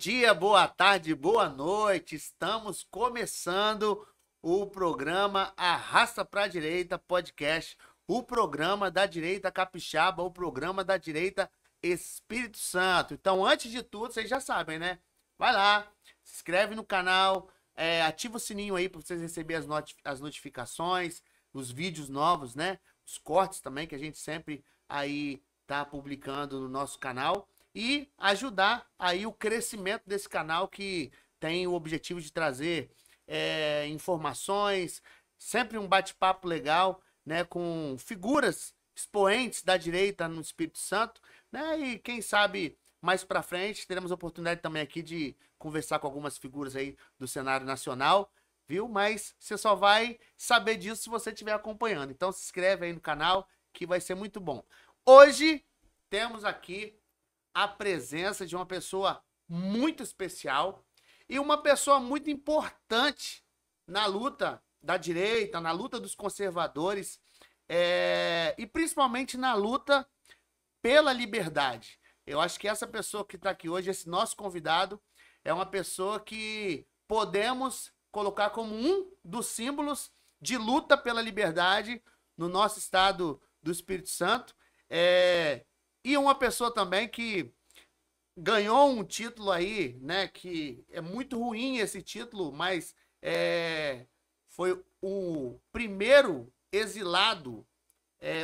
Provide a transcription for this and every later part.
dia, boa tarde, boa noite. Estamos começando o programa Arrasta pra Direita Podcast, o programa da direita capixaba, o programa da direita Espírito Santo. Então, antes de tudo, vocês já sabem, né? Vai lá, se inscreve no canal, ativa o sininho aí para vocês receberem as notificações, os vídeos novos, né? Os cortes também que a gente sempre aí tá publicando no nosso canal. E ajudar aí o crescimento desse canal que tem o objetivo de trazer informações, sempre um bate-papo legal, né, com figuras expoentes da direita no Espírito Santo, né, e quem sabe mais para frente teremos a oportunidade também aqui de conversar com algumas figuras aí do cenário nacional, viu? Mas você só vai saber disso se você estiver acompanhando. Então se inscreve aí no canal que vai ser muito bom. Hoje temos aqui a presença de uma pessoa muito especial e uma pessoa muito importante na luta da direita, na luta dos conservadores e principalmente na luta pela liberdade. Eu acho que essa pessoa que está aqui hoje, esse nosso convidado, é uma pessoa que podemos colocar como um dos símbolos de luta pela liberdade no nosso estado do Espírito Santo. E uma pessoa também que ganhou um título aí, né? Que é muito ruim esse título, mas foi o primeiro exilado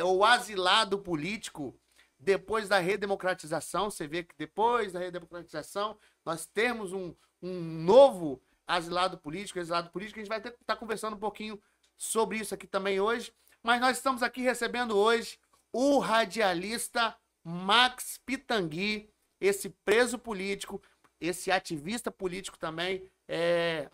ou asilado político depois da redemocratização. Você vê que depois da redemocratização nós temos um novo exilado político. A gente vai estar conversando um pouquinho sobre isso aqui também hoje. Mas nós estamos aqui recebendo hoje o radialista Max Pitangui, esse preso político, esse ativista político também,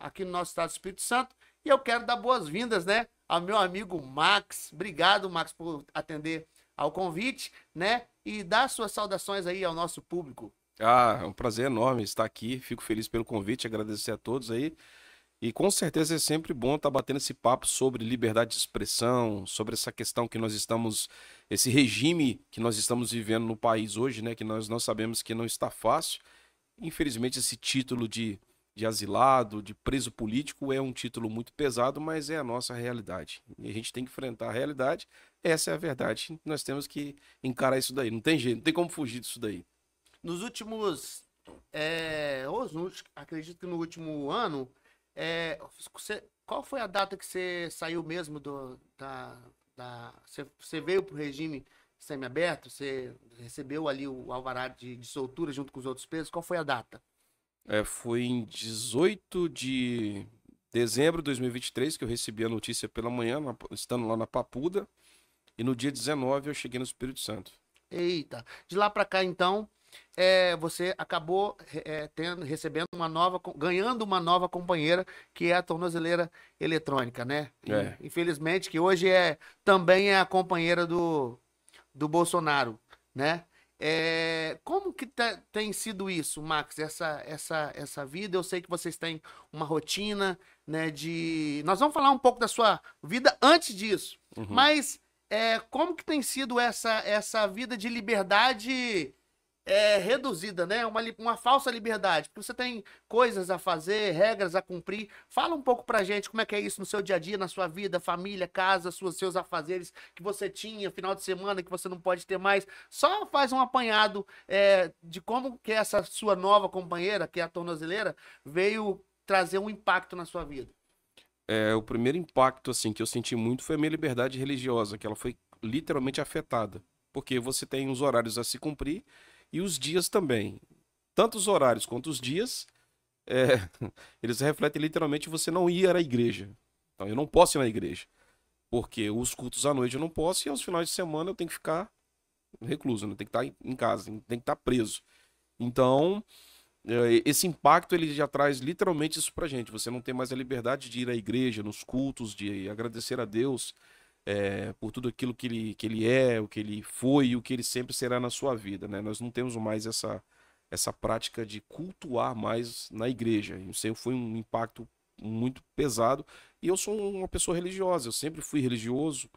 aqui no nosso estado do Espírito Santo. E eu quero dar boas-vindas, né, ao meu amigo Max. Obrigado, Max, por atender ao convite, né, e dar suas saudações aí ao nosso público. É um prazer enorme estar aqui. Fico feliz pelo convite, agradecer a todos aí. E com certeza é sempre bom estar batendo esse papo sobre liberdade de expressão, sobre essa questão que nós estamos, esse regime que nós estamos vivendo no país hoje, né? Que nós não sabemos que não está fácil. Infelizmente, esse título de asilado, de preso político é um título muito pesado, mas é a nossa realidade. E a gente tem que enfrentar a realidade. Essa é a verdade. Nós temos que encarar isso daí. Não tem jeito, não tem como fugir disso daí. Nos últimos, acredito que no último ano, qual foi a data que você saiu mesmo você veio pro regime semiaberto? Você recebeu ali o alvará de soltura junto com os outros presos? Qual foi a data? Foi em 18 de dezembro de 2023 que eu recebi a notícia pela manhã, estando lá na Papuda, e no dia 19 eu cheguei no Espírito Santo. Eita, de lá para cá então, você acabou ganhando uma nova companheira, que é a tornozeleira eletrônica, né? Infelizmente, que hoje também é a companheira do Bolsonaro, né? Como que tem sido isso, Max, essa vida? Eu sei que vocês têm uma rotina, né, nós vamos falar um pouco da sua vida antes disso, mas como que tem sido essa vida de liberdade reduzida, né? Uma falsa liberdade, porque você tem coisas a fazer, regras a cumprir. Fala um pouco pra gente como é que é isso no seu dia a dia, na sua vida, família, casa, seus afazeres que você tinha, final de semana que você não pode ter mais. Só faz um apanhado de como que essa sua nova companheira, que é a tornozeleira, veio trazer um impacto na sua vida. O primeiro impacto assim que eu senti muito foi a minha liberdade religiosa, que ela foi literalmente afetada, porque você tem os horários a se cumprir e os dias também. Tanto os horários quanto os dias, eles refletem literalmente você não ir à igreja. Então eu não posso ir na igreja, porque os cultos à noite eu não posso e aos finais de semana eu tenho que ficar recluso, né? Tenho que estar em casa, tenho que estar preso. Então, esse impacto ele já traz literalmente isso pra gente. Você não tem mais a liberdade de ir à igreja, nos cultos, de agradecer a Deus por tudo aquilo que ele é, o que ele foi e o que ele sempre será na sua vida, né? Nós não temos mais essa prática de cultuar mais na igreja. Isso foi um impacto muito pesado. E eu sou uma pessoa religiosa, eu sempre fui religioso,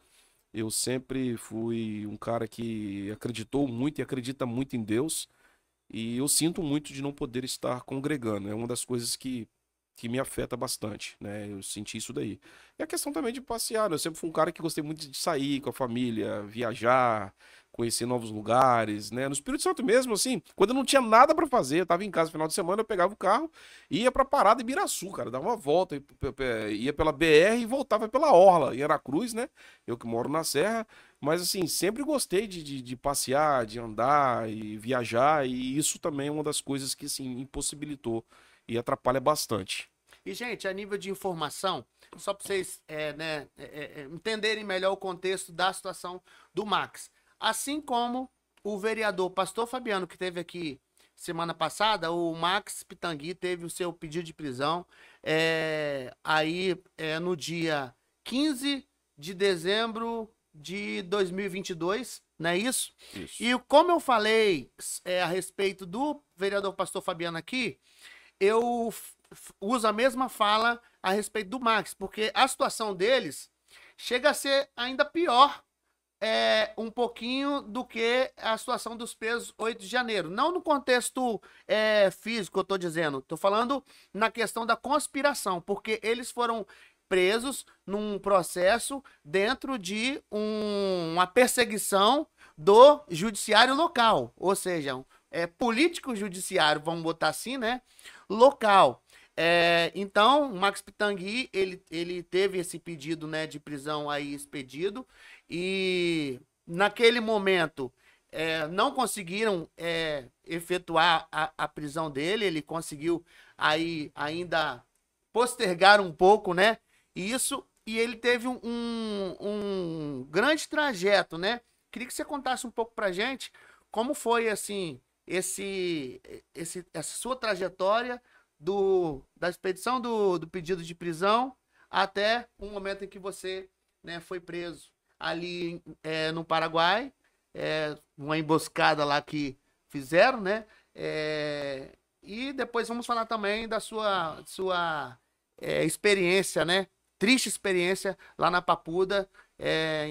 eu sempre fui um cara que acreditou muito e acredita muito em Deus. E eu sinto muito de não poder estar congregando. É uma das coisas que me afeta bastante, né? Eu senti isso daí. E a questão também de passear, né? Eu sempre fui um cara que gostei muito de sair com a família, viajar, conhecer novos lugares, né? No Espírito Santo mesmo, assim, quando eu não tinha nada pra fazer, eu tava em casa no final de semana, eu pegava o carro e ia pra Parada em Ibiraçu, cara, dava uma volta, ia pela BR e voltava pela Orla, em Aracruz, né? Eu que moro na Serra, mas assim, sempre gostei de passear, de andar e viajar, e isso também é uma das coisas que, assim, impossibilitou e atrapalha bastante. E, gente, a nível de informação, só para vocês entenderem melhor o contexto da situação do Max. Assim como o vereador Pastor Fabiano, que esteve aqui semana passada, o Max Pitangui teve o seu pedido de prisão no dia 15 de dezembro de 2022, não é isso? Isso. E como eu falei a respeito do vereador Pastor Fabiano aqui, eu uso a mesma fala a respeito do Max, porque a situação deles chega a ser ainda pior um pouquinho do que a situação dos presos 8 de janeiro. Não no contexto físico, eu tô dizendo. Tô falando na questão da conspiração, porque eles foram presos num processo dentro de uma perseguição do judiciário local. Ou seja, político judiciário, vamos botar assim, né? Local. Então, o Max Pitangui, ele teve esse pedido, né, de prisão aí expedido e naquele momento não conseguiram efetuar a prisão dele, ele conseguiu aí ainda postergar um pouco, né, isso, e ele teve um grande trajeto, né. Queria que você contasse um pouco pra gente como foi, assim, essa sua trajetória da expedição do pedido de prisão até o momento em que você, né, foi preso ali no Paraguai, uma emboscada lá que fizeram, né? E depois vamos falar também da sua experiência, né? Triste experiência lá na Papuda,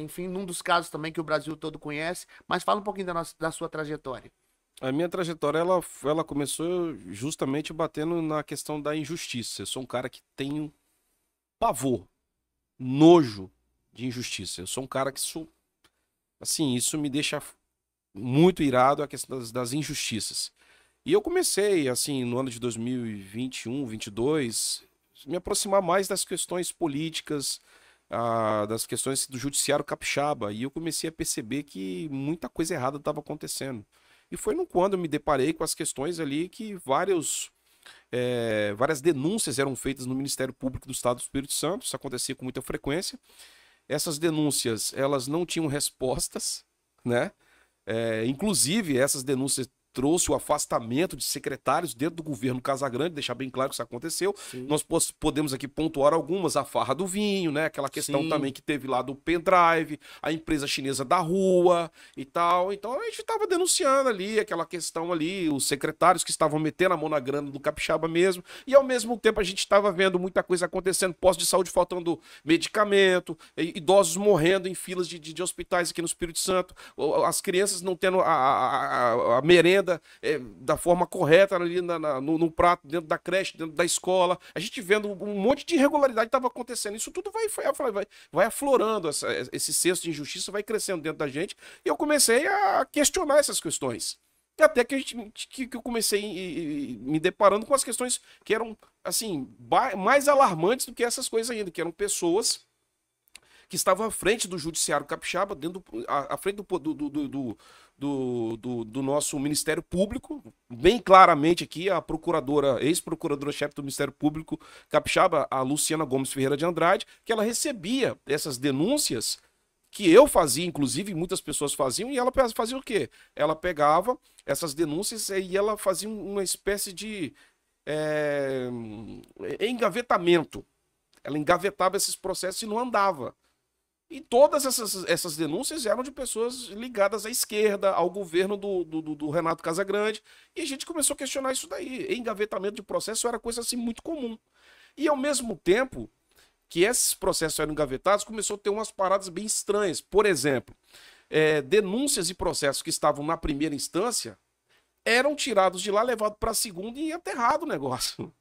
enfim, num dos casos também que o Brasil todo conhece. Mas fala um pouquinho da sua trajetória. A minha trajetória, ela começou justamente batendo na questão da injustiça. Eu sou um cara que tenho pavor, nojo de injustiça. Eu sou um cara que sou, assim, isso me deixa muito irado a questão das injustiças. E eu comecei, assim, no ano de 2021, 22, me aproximar mais das questões políticas, das questões do judiciário capixaba. E eu comecei a perceber que muita coisa errada estava acontecendo. E foi quando eu me deparei com as questões ali que várias denúncias eram feitas no Ministério Público do Estado do Espírito Santo. Isso acontecia com muita frequência. Essas denúncias, elas não tinham respostas, né? Inclusive, essas denúncias trouxe o afastamento de secretários dentro do governo Casagrande, deixar bem claro que isso aconteceu. Sim. Nós podemos aqui pontuar algumas, a farra do vinho, né? Aquela questão Sim. também que teve lá do pendrive, a empresa chinesa da rua e tal. Então a gente estava denunciando ali aquela questão ali, os secretários que estavam metendo a mão na grana do capixaba mesmo, e ao mesmo tempo a gente estava vendo muita coisa acontecendo, posto de saúde faltando medicamento, idosos morrendo em filas de hospitais aqui no Espírito Santo, as crianças não tendo a merenda da forma correta ali no prato, dentro da creche, dentro da escola. A gente vendo um monte de irregularidade que estava acontecendo. Isso tudo vai aflorando, esse senso de injustiça vai crescendo dentro da gente. E eu comecei a questionar essas questões. E até que eu comecei me deparando com as questões que eram, assim, mais alarmantes do que essas coisas ainda, que eram pessoas que estavam à frente do judiciário capixaba, à frente do nosso Ministério Público, bem claramente aqui a ex-procuradora-chefe do Ministério Público capixaba, a Luciana Gomes Ferreira de Andrade, que ela recebia essas denúncias que eu fazia, inclusive, muitas pessoas faziam, e ela fazia o quê? Ela pegava essas denúncias e ela fazia uma espécie de engavetamento. Ela engavetava esses processos e não andava. E todas essas denúncias eram de pessoas ligadas à esquerda, ao governo do Renato Casagrande. E a gente começou a questionar isso daí. Engavetamento de processo era coisa assim muito comum. E ao mesmo tempo que esses processos eram engavetados, começou a ter umas paradas bem estranhas. Por exemplo, denúncias e processos que estavam na primeira instância eram tirados de lá, levados para a segunda e aterrado o negócio.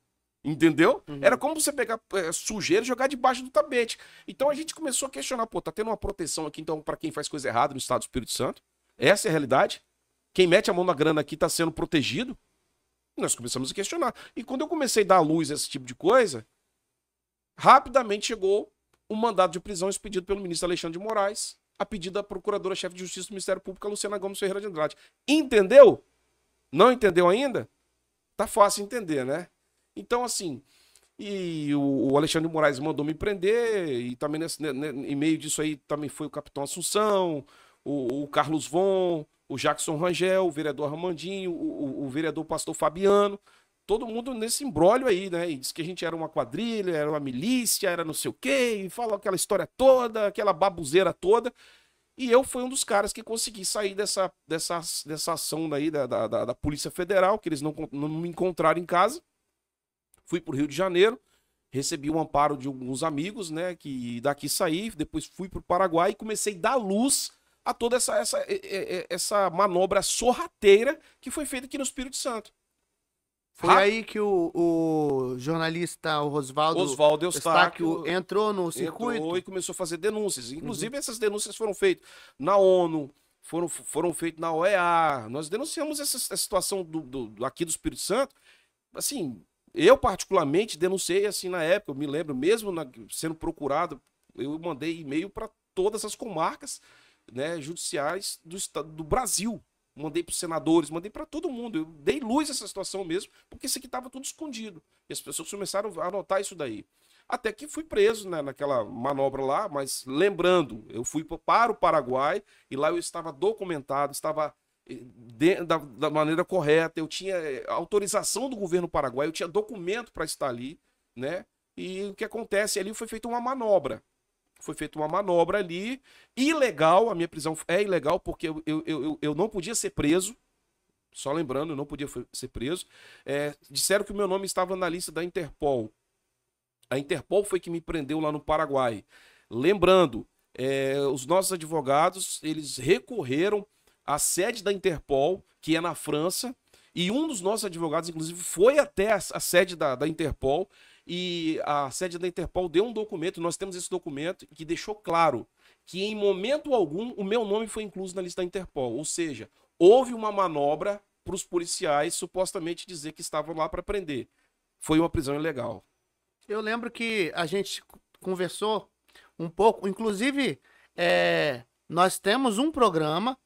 Entendeu? Uhum. Era como você pegar sujeira e jogar debaixo do tapete. Então a gente começou a questionar, pô, tá tendo uma proteção aqui, então, para quem faz coisa errada no estado do Espírito Santo? Essa é a realidade? Quem mete a mão na grana aqui tá sendo protegido? Nós começamos a questionar. E quando eu comecei a dar à luz a esse tipo de coisa, rapidamente chegou um mandado de prisão expedido pelo ministro Alexandre de Moraes, a pedido da Procuradora-Chefe de Justiça do Ministério Público, a Luciana Gomes Ferreira de Andrade. Entendeu? Não entendeu ainda? Tá fácil entender, né? Então, assim, e o Alexandre de Moraes mandou me prender, e também em meio disso aí também foi o Capitão Assunção, o Carlos Von, o Jackson Rangel, o vereador Armandinho, o vereador Pastor Fabiano, todo mundo nesse imbróglio aí, né? E disse que a gente era uma quadrilha, era uma milícia, era não sei o quê, e falou aquela história toda, aquela babuzeira toda. E eu fui um dos caras que consegui sair dessa ação daí da Polícia Federal, que eles não me encontraram em casa. Fui pro Rio de Janeiro, recebi um amparo de alguns amigos, né? Que daqui saí, depois fui pro Paraguai e comecei a dar luz a toda essa manobra sorrateira que foi feita aqui no Espírito Santo. Foi aí que o jornalista Oswaldo Eustáquio entrou no circuito? Entrou e começou a fazer denúncias. Inclusive, essas denúncias foram feitas na ONU, foram feitas na OEA. Nós denunciamos essa situação aqui do Espírito Santo. Assim, eu particularmente denunciei assim na época, eu me lembro, mesmo sendo procurado, eu mandei e-mail para todas as comarcas, né, judiciais do Brasil. Mandei para os senadores, mandei para todo mundo. Eu dei luz a essa situação mesmo, porque isso aqui estava tudo escondido. E as pessoas começaram a anotar isso daí. Até que fui preso, né, naquela manobra lá, mas lembrando, eu fui para o Paraguai e lá eu estava documentado, estava da maneira correta, eu tinha autorização do governo paraguaio, eu tinha documento para estar ali, né? E o que acontece ali foi feita uma manobra. Foi feita uma manobra ali, ilegal, a minha prisão é ilegal porque eu não podia ser preso, só lembrando, eu não podia ser preso. Disseram que o meu nome estava na lista da Interpol. A Interpol foi que me prendeu lá no Paraguai. Lembrando, os nossos advogados, eles recorreram à sede da Interpol, que é na França, e um dos nossos advogados, inclusive, foi até a sede da Interpol, e a sede da Interpol deu um documento, nós temos esse documento, que deixou claro que em momento algum o meu nome foi incluso na lista da Interpol. Ou seja, houve uma manobra para os policiais supostamente dizer que estavam lá para prender. Foi uma prisão ilegal. Eu lembro que a gente conversou um pouco, inclusive nós temos um programa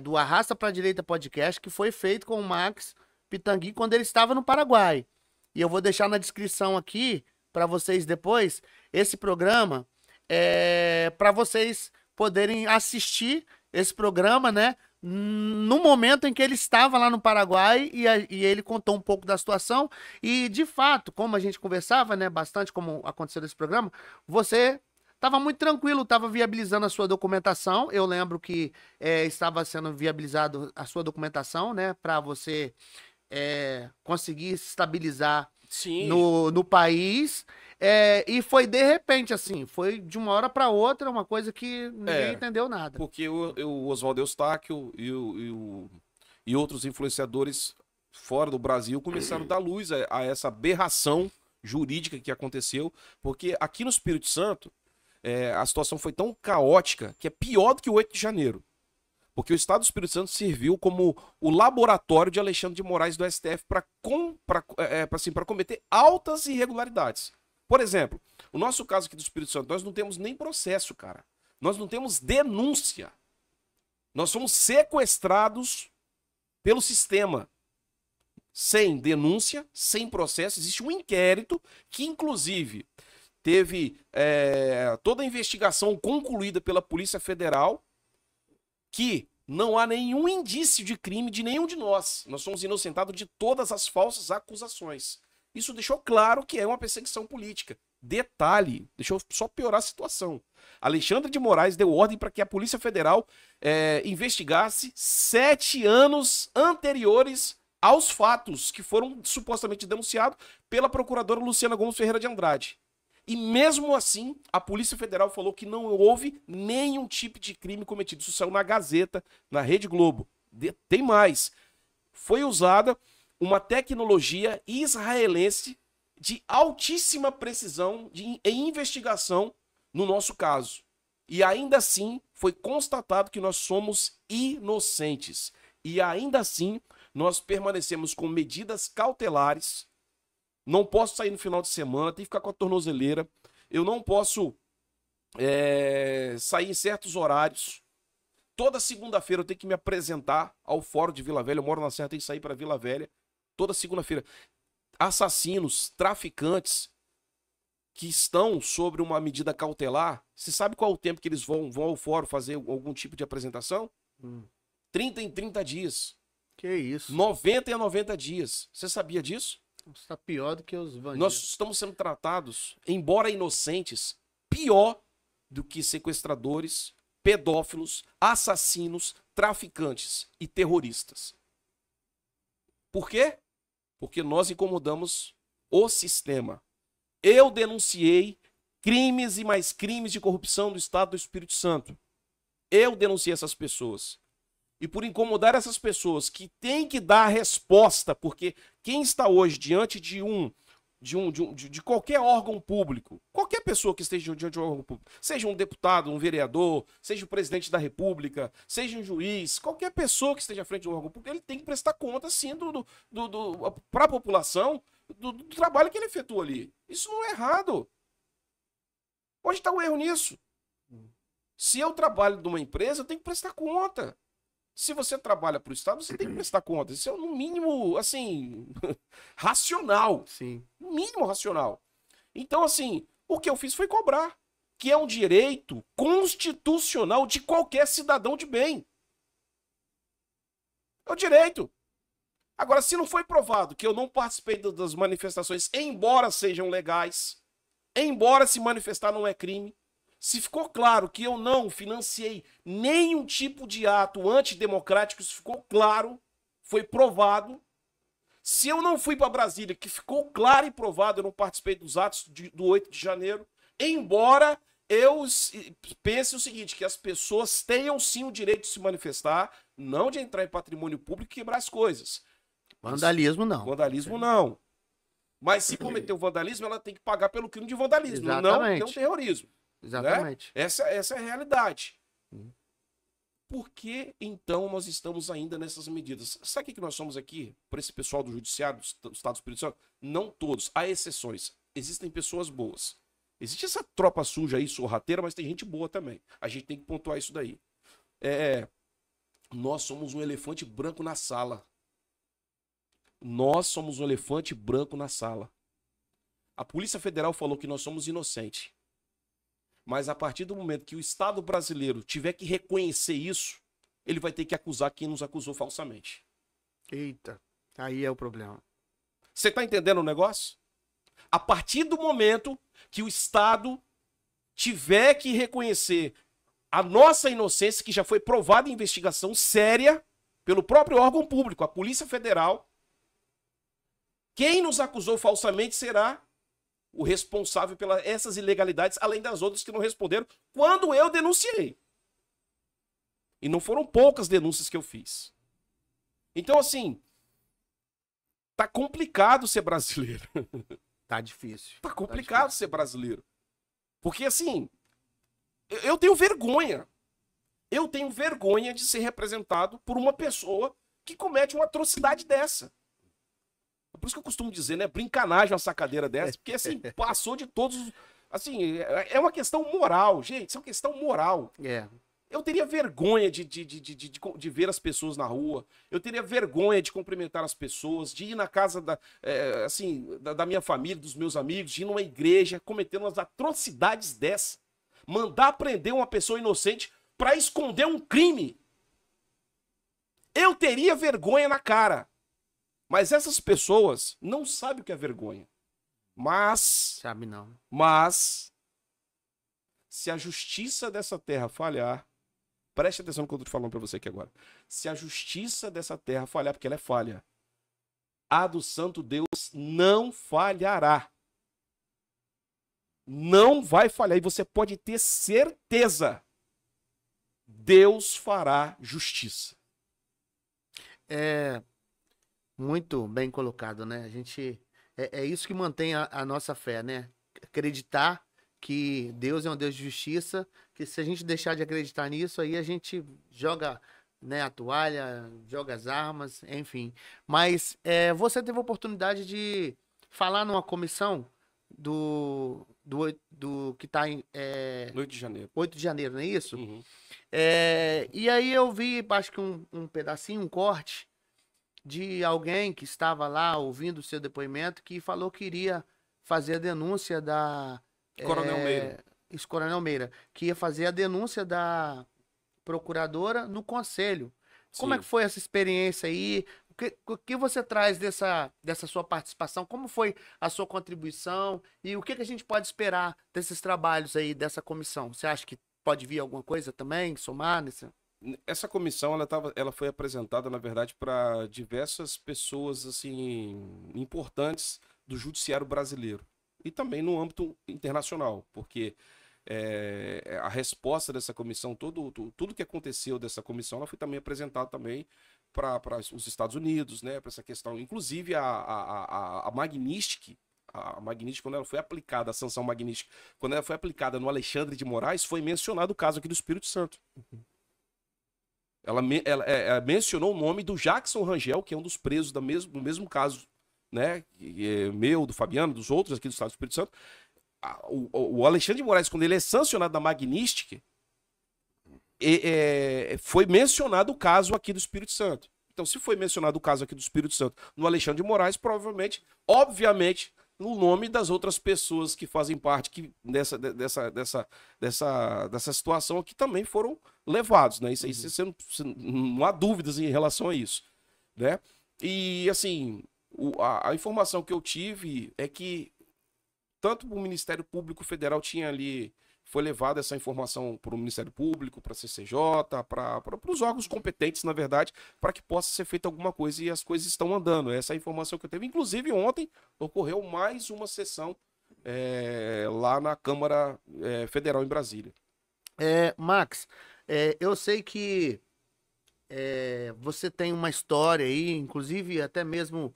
do Arrasta Pra Direita Podcast que foi feito com o Max Pitangui quando ele estava no Paraguai. E eu vou deixar na descrição aqui para vocês depois esse programa para vocês poderem assistir esse programa, né? No momento em que ele estava lá no Paraguai e ele contou um pouco da situação e de fato, como a gente conversava, né, bastante como aconteceu nesse programa, você estava muito tranquilo, estava viabilizando a sua documentação. Eu lembro que estava sendo viabilizado a sua documentação, né, para você conseguir se estabilizar no país. E foi de repente, assim, foi de uma hora para outra, uma coisa que ninguém entendeu nada. Porque o Oswaldo Eustáquio e outros influenciadores fora do Brasil começaram a dar luz a essa aberração jurídica que aconteceu, porque aqui no Espírito Santo a situação foi tão caótica que é pior do que o 8 de janeiro. Porque o Estado do Espírito Santo serviu como o laboratório de Alexandre de Moraes do STF para cometer altas irregularidades. Por exemplo, o nosso caso aqui do Espírito Santo, nós não temos nem processo, cara. Nós não temos denúncia. Nós somos sequestrados pelo sistema. Sem denúncia, sem processo. Existe um inquérito que, inclusive, teve toda a investigação concluída pela Polícia Federal, que não há nenhum indício de crime de nenhum de nós. Nós somos inocentados de todas as falsas acusações. Isso deixou claro que é uma perseguição política. Detalhe, deixou só piorar a situação. Alexandre de Moraes deu ordem para que a Polícia Federal investigasse 7 anos anteriores aos fatos que foram supostamente denunciados pela procuradora Luciana Gomes Ferreira de Andrade. E mesmo assim, a Polícia Federal falou que não houve nenhum tipo de crime cometido. Isso saiu na Gazeta, na Rede Globo. Tem mais. foi usada uma tecnologia israelense de altíssima precisão em investigação no nosso caso. E ainda assim foi constatado que nós somos inocentes. E ainda assim nós permanecemos com medidas cautelares. Não posso sair no final de semana, tem que ficar com a tornozeleira. Eu não posso sair em certos horários. Toda segunda-feira eu tenho que me apresentar ao Fórum de Vila Velha. Eu moro na Serra, tenho que sair para Vila Velha. Toda segunda-feira. Assassinos, traficantes que estão sobre uma medida cautelar, você sabe qual é o tempo que eles vão ao fórum fazer algum tipo de apresentação? 30 em 30 dias. Que isso? 90 em 90 dias. Você sabia disso? Está pior do que os bandidos. Nós estamos sendo tratados, embora inocentes, pior do que sequestradores, pedófilos, assassinos, traficantes e terroristas. Por quê? Porque nós incomodamos o sistema. Eu denunciei crimes e mais crimes de corrupção do Estado do Espírito Santo. Eu denunciei essas pessoas. E por incomodar essas pessoas que têm que dar a resposta, porque quem está hoje diante de qualquer órgão público, qualquer pessoa que esteja diante de um órgão público, seja um deputado, um vereador, seja o presidente da República, seja um juiz, qualquer pessoa que esteja à frente de um órgão público, ele tem que prestar conta, sim, para a população do trabalho que ele efetua ali. Isso não é errado. Onde está o erro nisso? Se eu trabalho numa empresa, eu tenho que prestar conta. Se você trabalha para o Estado, você tem que prestar conta. Isso é, no mínimo, assim, racional. Sim. No mínimo racional. Então, assim, o que eu fiz foi cobrar, que é um direito constitucional de qualquer cidadão de bem. É o direito. Agora, se não foi provado que eu não participei das manifestações, embora sejam legais, embora se manifestar não é crime, se ficou claro que eu não financiei nenhum tipo de ato antidemocrático, isso ficou claro, foi provado. Se eu não fui para Brasília, que ficou claro e provado, eu não participei dos atos do 8 de janeiro, embora eu pense o seguinte, que as pessoas tenham sim o direito de se manifestar, não de entrar em patrimônio público e quebrar as coisas. Vandalismo não. Vandalismo não. Mas se cometer o vandalismo, ela tem que pagar pelo crime de vandalismo, Exatamente. não terrorismo. Exatamente. Né? Essa é a realidade. Por que, então, nós estamos ainda nessas medidas? Sabe o que nós somos aqui, por esse pessoal do Judiciário, do Estado do Espírito Santo? Não todos, há exceções. Existem pessoas boas. Existe essa tropa suja aí, sorrateira, mas tem gente boa também. A gente tem que pontuar isso daí. Nós somos um elefante branco na sala. Nós somos um elefante branco na sala. A Polícia Federal falou que nós somos inocentes. Mas a partir do momento que o Estado brasileiro tiver que reconhecer isso, ele vai ter que acusar quem nos acusou falsamente. Eita, aí é o problema. Você está entendendo o negócio? A partir do momento que o Estado tiver que reconhecer a nossa inocência, que já foi provada em investigação séria pelo próprio órgão público, a Polícia Federal, quem nos acusou falsamente será o responsável pelas essas ilegalidades, além das outras que não responderam quando eu denunciei. E não foram poucas denúncias que eu fiz. Então, assim, tá complicado ser brasileiro. Tá difícil. Tá complicado ser brasileiro. Porque, assim, eu tenho vergonha. Eu tenho vergonha de ser representado por uma pessoa que comete uma atrocidade dessa. Por isso que eu costumo dizer, né? Brincanagem uma sacadeira dessa, porque assim, passou de todos. Assim, é uma questão moral, gente. Isso é uma questão moral. Eu teria vergonha de ver as pessoas na rua. Eu teria vergonha de cumprimentar as pessoas, de ir na casa da minha família, dos meus amigos, de ir numa igreja, cometendo umas atrocidades dessa. Mandar prender uma pessoa inocente para esconder um crime. Eu teria vergonha na cara. Mas essas pessoas não sabem o que é vergonha. Sabe não. Mas, se a justiça dessa terra falhar, preste atenção no que eu estou falando para você aqui agora. Se a justiça dessa terra falhar, porque ela é falha, a do Santo Deus não falhará. Não vai falhar. E você pode ter certeza. Deus fará justiça. Muito bem colocado, né? A gente é isso que mantém a nossa fé, né? Acreditar que Deus é um Deus de justiça, que se a gente deixar de acreditar nisso, aí a gente joga, né, a toalha, joga as armas, enfim. Mas você teve a oportunidade de falar numa comissão do que está em No 8 de janeiro. 8 de janeiro, não é isso? Uhum. E aí eu vi, acho que um pedacinho, um corte de alguém que estava lá ouvindo o seu depoimento que falou que iria fazer a denúncia da Coronel Meira. Isso, Coronel Meira, que ia fazer a denúncia da procuradora no conselho. Como é Sim. que foi essa experiência aí? O que você traz dessa sua participação? Como foi a sua contribuição? E o que a gente pode esperar desses trabalhos aí, dessa comissão? Você acha que pode vir alguma coisa também, somar nesse... Essa comissão, ela foi apresentada, na verdade, para diversas pessoas assim importantes do judiciário brasileiro e também no âmbito internacional, porque a resposta dessa comissão, tudo que aconteceu dessa comissão, ela foi também apresentada também para os Estados Unidos, né, para essa questão, inclusive a Magnitsky. A Magnitsky, quando ela foi aplicada, a sanção Magnitsky, quando ela foi aplicada no Alexandre de Moraes, foi mencionado o caso aqui do Espírito Santo. Ela mencionou o nome do Jackson Rangel, que é um dos presos do mesmo caso, né? Meu, do Fabiano, dos outros aqui do Estado do Espírito Santo. O Alexandre de Moraes, quando ele é sancionado da Magnitsky, foi mencionado o caso aqui do Espírito Santo. Então, se foi mencionado o caso aqui do Espírito Santo no Alexandre de Moraes, provavelmente, obviamente, no nome das outras pessoas que fazem parte dessa situação aqui também foram levados, né? Isso aí não há dúvidas em relação a isso, né? E, assim, a informação que eu tive é que tanto o Ministério Público Federal tinha ali, foi levada essa informação para o Ministério Público, para a CCJ, para os órgãos competentes, na verdade, para que possa ser feita alguma coisa e as coisas estão andando. Essa é a informação que eu teve. Inclusive, ontem ocorreu mais uma sessão lá na Câmara Federal em Brasília. Max, eu sei que você tem uma história aí, inclusive até mesmo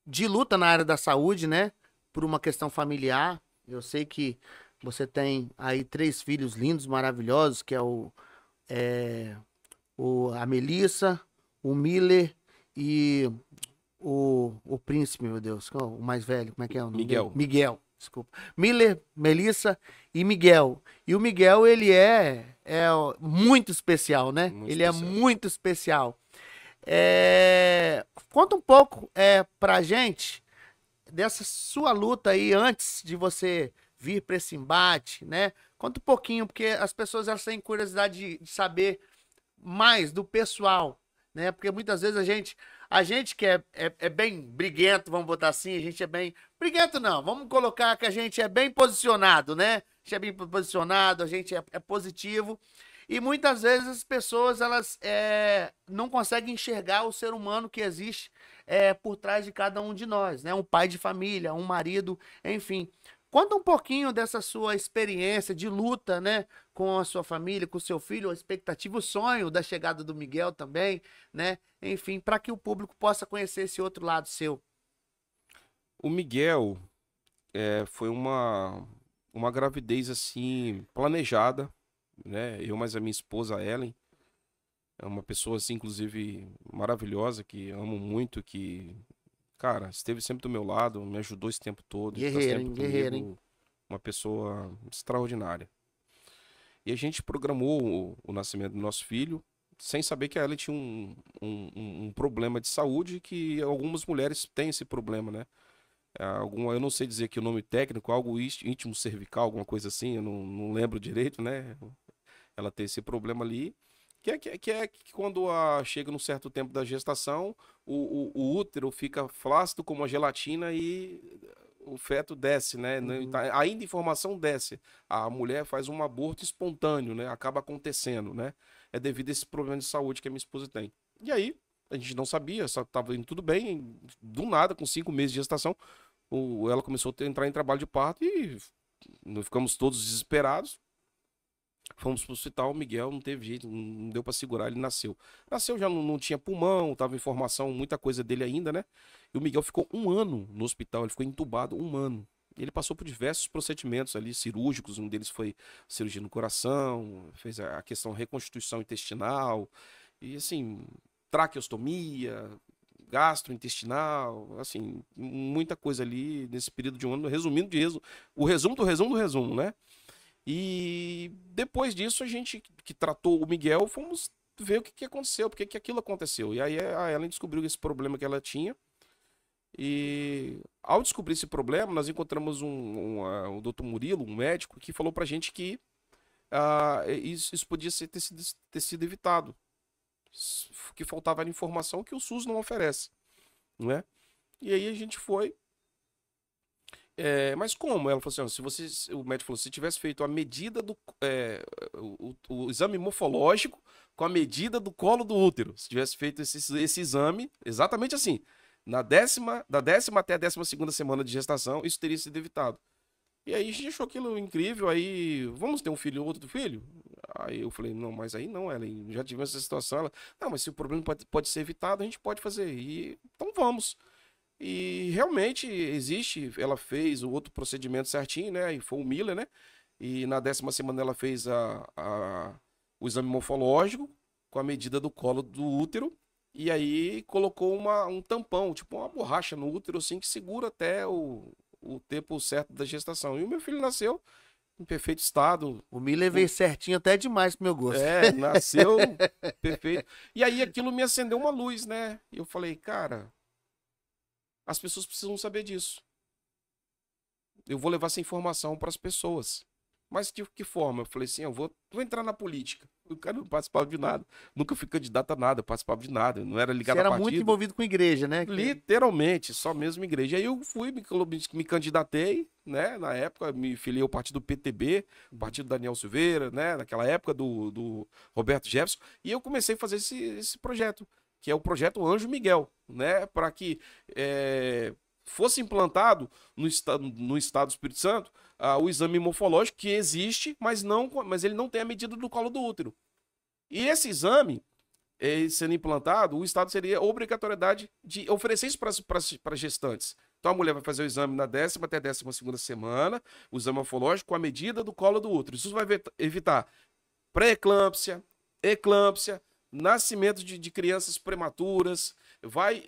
de luta na área da saúde, né? Por uma questão familiar. Eu sei que você tem aí 3 filhos lindos, maravilhosos, que é a Melissa, o Miller e o príncipe, meu Deus, o mais velho, como é que é o nome Miguel. dele? Miguel, desculpa. Miller, Melissa e Miguel. E o Miguel, ele é muito especial, né? Muito ele especial. é muito especial. Conta um pouco pra gente dessa sua luta aí antes de você vir para esse embate, né? Conta um pouquinho, porque as pessoas elas têm curiosidade de saber mais do pessoal, né? Porque muitas vezes a gente que é bem briguento, vamos botar assim, a gente é bem... Briguento não, vamos colocar que a gente é bem posicionado, né? A gente é bem posicionado, a gente é positivo. E muitas vezes as pessoas elas não conseguem enxergar o ser humano que existe por trás de cada um de nós, né? Um pai de família, um marido, enfim. Conta um pouquinho dessa sua experiência de luta, né? Com a sua família, com o seu filho, a expectativa, o sonho da chegada do Miguel também, né? Enfim, para que o público possa conhecer esse outro lado seu. O Miguel foi uma gravidez assim planejada, né? Eu mais a minha esposa Ellen é uma pessoa assim, inclusive maravilhosa, que amo muito, que cara esteve sempre do meu lado, me ajudou esse tempo todo, está Guerreiro, sempre hein? Guerreiro, hein? comigo, uma pessoa extraordinária. E a gente programou o nascimento do nosso filho sem saber que a Ellen tinha um problema de saúde, que algumas mulheres têm esse problema, né? Eu não sei dizer que o nome técnico, algo íntimo cervical, alguma coisa assim, eu não lembro direito, né? Ela tem esse problema ali, que quando chega num certo tempo da gestação, o útero fica flácido como uma gelatina e o feto desce, né? Uhum. Ainda a informação desce. A mulher faz um aborto espontâneo, né? Acaba acontecendo, né? É devido a esse problema de saúde que a minha esposa tem. E aí, a gente não sabia, só estava indo tudo bem, do nada, com 5 meses de gestação, ela começou a entrar em trabalho de parto e nós ficamos todos desesperados. Fomos pro hospital, o Miguel não teve jeito, não deu pra segurar, ele nasceu. Nasceu, já não tinha pulmão, tava em formação, muita coisa dele ainda, né? E o Miguel ficou 1 ano no hospital, ele ficou entubado 1 ano. Ele passou por diversos procedimentos ali cirúrgicos, um deles foi cirurgia no coração, fez a questão reconstituição intestinal, e assim, traqueostomia, gastrointestinal, assim, muita coisa ali nesse período de 1 ano, resumindo o resumo do resumo do resumo, né? E depois disso, a gente que tratou o Miguel, fomos ver o que aconteceu, porque que aquilo aconteceu. E aí a Ellen descobriu esse problema que ela tinha. E ao descobrir esse problema, nós encontramos o Dr. Murilo, um médico, que falou pra gente que isso podia ter sido evitado. Que faltava a informação que o SUS não oferece, né? E aí a gente foi. Mas como? Ela falou assim: ó, o médico falou, se tivesse feito a medida o exame morfológico com a medida do colo do útero, se tivesse feito esse exame, exatamente assim, da 10ª até a 12ª semana de gestação, isso teria sido evitado. E aí a gente achou aquilo incrível, aí, vamos ter um filho ou outro filho? Aí eu falei, não, mas aí não, Ellen, já tivemos essa situação. Ela, não, mas se o problema pode ser evitado, a gente pode fazer. E então vamos. E realmente existe, ela fez o outro procedimento certinho, né? E foi o Miller, né? E na 10ª semana ela fez o exame morfológico com a medida do colo do útero. E aí colocou um tampão, tipo uma borracha no útero, assim, que segura até o tempo certo da gestação. E o meu filho nasceu em perfeito estado. O Miller veio certinho até demais pro meu gosto. Nasceu perfeito. E aí aquilo me acendeu uma luz, né? E eu falei, cara, as pessoas precisam saber disso. Eu vou levar essa informação para as pessoas. Mas de que forma? Eu falei assim, eu vou entrar na política. O cara não participava de nada. Nunca fui candidato a nada, participava de nada. Não era ligado Você a era partido. muito envolvido com igreja, né? Literalmente, só mesmo igreja. Aí eu fui, me candidatei, né? Na época, me filiei ao partido PTB, partido Daniel Silveira, né? Naquela época do Roberto Jefferson. E eu comecei a fazer esse projeto, que é o projeto Anjo Miguel, né? Para que fosse implantado no estado do Espírito Santo o exame morfológico que existe, mas ele não tem a medida do colo do útero. E esse exame, sendo implantado, o Estado seria obrigatoriedade de oferecer isso para gestantes. Então a mulher vai fazer o exame na 10ª até a 12ª semana, o exame morfológico com a medida do colo do útero. Isso vai evitar pré-eclâmpsia, eclâmpsia, nascimento de crianças prematuras, vai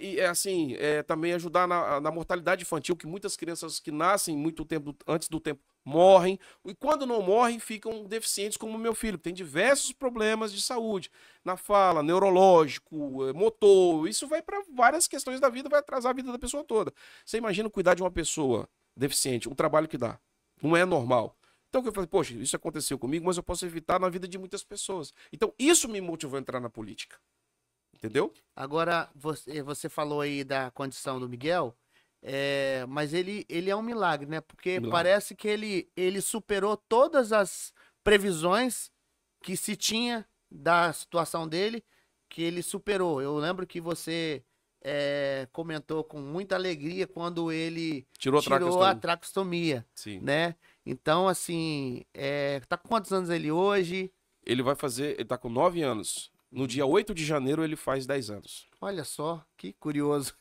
também ajudar na mortalidade infantil, que muitas crianças que nascem muito tempo antes do tempo morrem, e quando não morrem ficam deficientes, como o meu filho, que tem diversos problemas de saúde, na fala, neurológico, motor, isso vai para várias questões da vida, vai atrasar a vida da pessoa toda. Você imagina cuidar de uma pessoa deficiente, o trabalho que dá, não é normal. Então eu falei, poxa, isso aconteceu comigo, mas eu posso evitar na vida de muitas pessoas. Então isso me motivou a entrar na política. Entendeu? Agora, você falou aí da condição do Miguel, mas ele é um milagre, né? Porque parece que ele superou todas as previsões que se tinha da situação dele, que ele superou. Eu lembro que você comentou com muita alegria quando ele tirou a traqueostomia, sim, né? Então, assim, tá com quantos anos ele hoje? Ele tá com 9 anos. No dia 8 de janeiro ele faz 10 anos. Olha só, que curioso.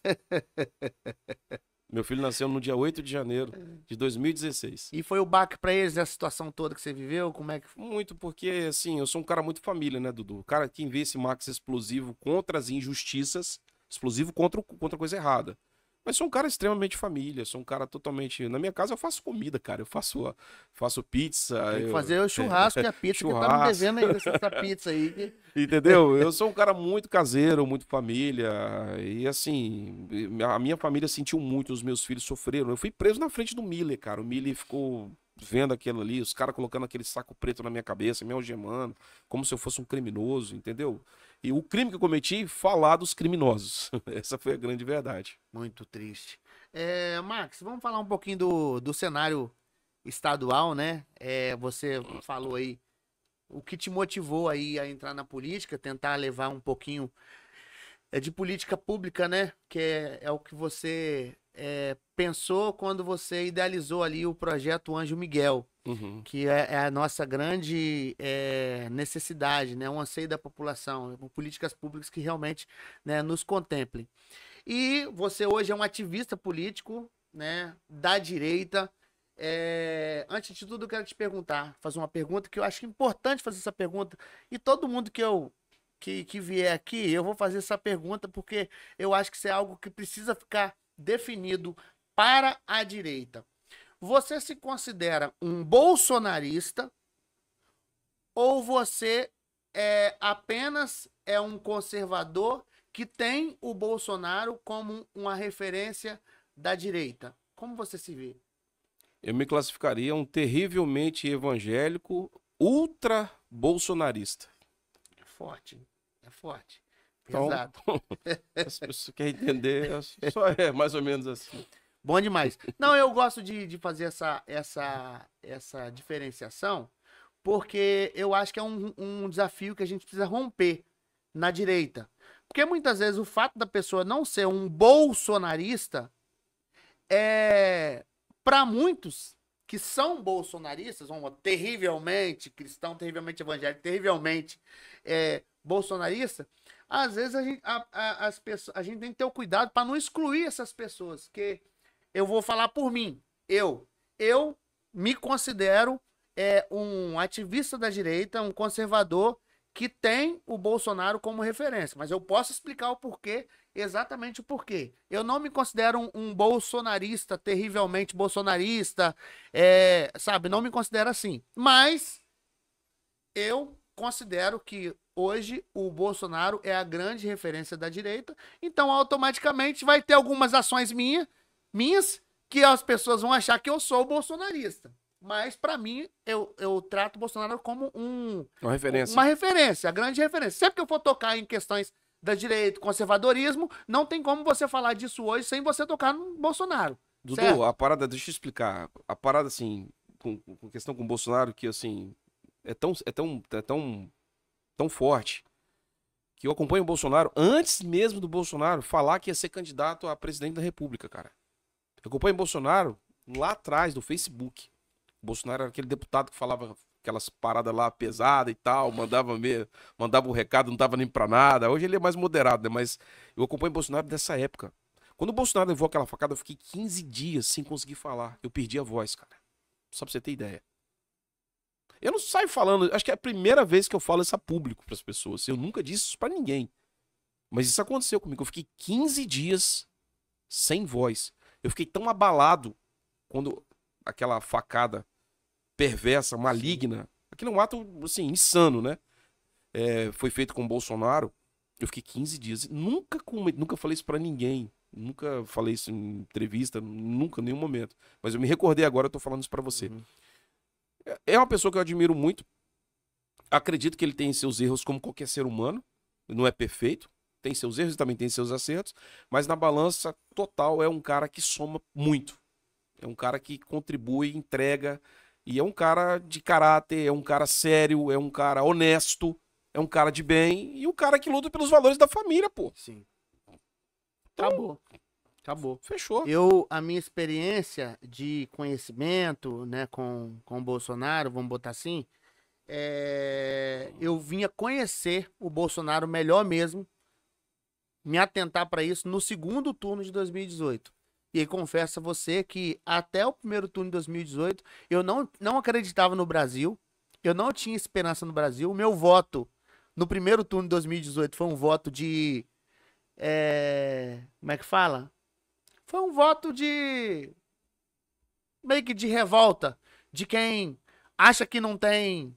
Meu filho nasceu no dia 8 de janeiro de 2016. E foi o baque pra eles, essa situação toda que você viveu? Como é que... Muito, porque assim, eu sou um cara muito família, né, Dudu? O cara que vê esse Max explosivo contra as injustiças, explosivo contra coisa errada. Mas sou um cara extremamente família, sou um cara totalmente... Na minha casa eu faço comida, cara. Eu faço pizza. Tem que fazer o churrasco e a pizza, que tá me devendo aí essa pizza aí. Entendeu? Eu sou um cara muito caseiro, muito família. E assim, a minha família sentiu muito, os meus filhos sofreram. Eu fui preso na frente do Miller, cara. O Miller ficou vendo aquilo ali, os caras colocando aquele saco preto na minha cabeça, me algemando, como se eu fosse um criminoso, entendeu? E o crime que eu cometi, falar dos criminosos. Essa foi a grande verdade. Muito triste. Max, vamos falar um pouquinho do cenário estadual, né? Você falou aí o que te motivou aí a entrar na política, tentar levar um pouquinho de política pública, né? Que é o que você pensou quando você idealizou ali o projeto Anjo Miguel, que é a nossa grande necessidade, né? Um anseio da população, políticas públicas que realmente, né, nos contemplem. E você hoje é um ativista político, né, da direita. Antes de tudo, eu quero te perguntar, fazer uma pergunta que eu acho importante fazer essa pergunta. E todo mundo que vier aqui, eu vou fazer essa pergunta porque eu acho que isso é algo que precisa ficar definido para a direita. Você se considera um bolsonarista ou você apenas um conservador que tem o Bolsonaro como uma referência da direita? Como você se vê? Eu me classificaria um terrivelmente evangélico ultra bolsonarista. É forte, é forte. Então, Pesado. se você quer entender, só é mais ou menos assim. Bom demais. Não, eu gosto de fazer essa diferenciação, porque eu acho que é um desafio que a gente precisa romper na direita. Porque muitas vezes o fato da pessoa não ser um bolsonarista para muitos que são bolsonaristas, terrivelmente cristão, terrivelmente evangélico, terrivelmente bolsonarista, às vezes a gente tem que ter o cuidado para não excluir essas pessoas, que eu vou falar por mim. Eu me considero um ativista da direita, um conservador que tem o Bolsonaro como referência. Mas eu posso explicar o porquê, exatamente o porquê. Eu não me considero um bolsonarista, terrivelmente bolsonarista, sabe? Não me considero assim. Mas eu considero que hoje o Bolsonaro é a grande referência da direita. Então, automaticamente, vai ter algumas ações minhas que as pessoas vão achar que eu sou bolsonarista. Mas, para mim, eu trato o Bolsonaro como uma referência. Uma referência, a grande referência. Sempre que eu for tocar em questões da direita, conservadorismo, não tem como você falar disso hoje sem você tocar no Bolsonaro. Dudu, certo? a parada, deixa eu explicar. A parada, assim, com questão com o Bolsonaro, que, assim, é tão forte, que eu acompanho o Bolsonaro antes mesmo do Bolsonaro falar que ia ser candidato a presidente da República, cara. Eu acompanho o Bolsonaro lá atrás, do Facebook. O Bolsonaro era aquele deputado que falava aquelas paradas lá pesadas e tal, mandava um recado, não tava nem pra nada. Hoje ele é mais moderado, né? Mas eu acompanho o Bolsonaro dessa época. Quando o Bolsonaro levou aquela facada, eu fiquei 15 dias sem conseguir falar. Eu perdi a voz, cara. Só pra você ter ideia. Eu não saio falando, acho que é a primeira vez que eu falo isso a público pras pessoas. Eu nunca disse isso pra ninguém. Mas isso aconteceu comigo. Eu fiquei 15 dias sem voz. Eu fiquei tão abalado quando aquela facada perversa, maligna, aquilo é um ato, assim, insano, né? Foi feito com o Bolsonaro. Eu fiquei 15 dias. Nunca falei isso pra ninguém. Nunca falei isso em entrevista, nunca, em nenhum momento. Mas eu me recordei agora, eu tô falando isso pra você. É uma pessoa que eu admiro muito. Acredito que ele tem seus erros como qualquer ser humano. Não é perfeito. Tem seus erros e também tem seus acertos. Mas na balança total é um cara que soma muito. É um cara que contribui, entrega. E é um cara de caráter, é um cara sério, é um cara honesto, é um cara de bem e um cara que luta pelos valores da família, pô. Sim. Então, Acabou. fechou. A minha experiência de conhecimento, né, com o Bolsonaro, vamos botar assim, eu vinha conhecer o Bolsonaro melhor mesmo, me atentar para isso no segundo turno de 2018. E aí confesso a você que até o primeiro turno de 2018 eu não acreditava no Brasil, eu não tinha esperança no Brasil. O meu voto no primeiro turno de 2018 foi um voto de... como é que fala? Foi um voto de... meio que de revolta, de quem acha que não tem...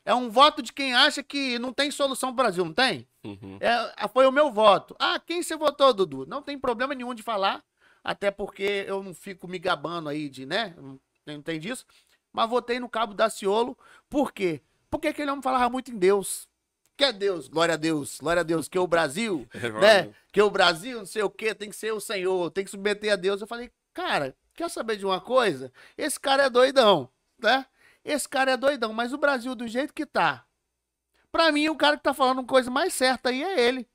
É um voto de quem acha que não tem solução pro Brasil, não tem? Uhum. Foi o meu voto. Ah, quem você votou, Dudu? Não tem problema nenhum de falar, até porque eu não fico me gabando aí de, né? Não tem disso. Mas votei no Cabo Daciolo. Por quê? Porque aquele homem falava muito em Deus. Que é Deus, glória a Deus, que o Brasil, né? Que o Brasil, não sei o quê, tem que ser o Senhor, tem que submeter a Deus. Eu falei, cara, quer saber de uma coisa? Esse cara é doidão, né? Esse cara é doidão, mas o Brasil do jeito que tá, pra mim o cara que tá falando coisa mais certa aí é ele.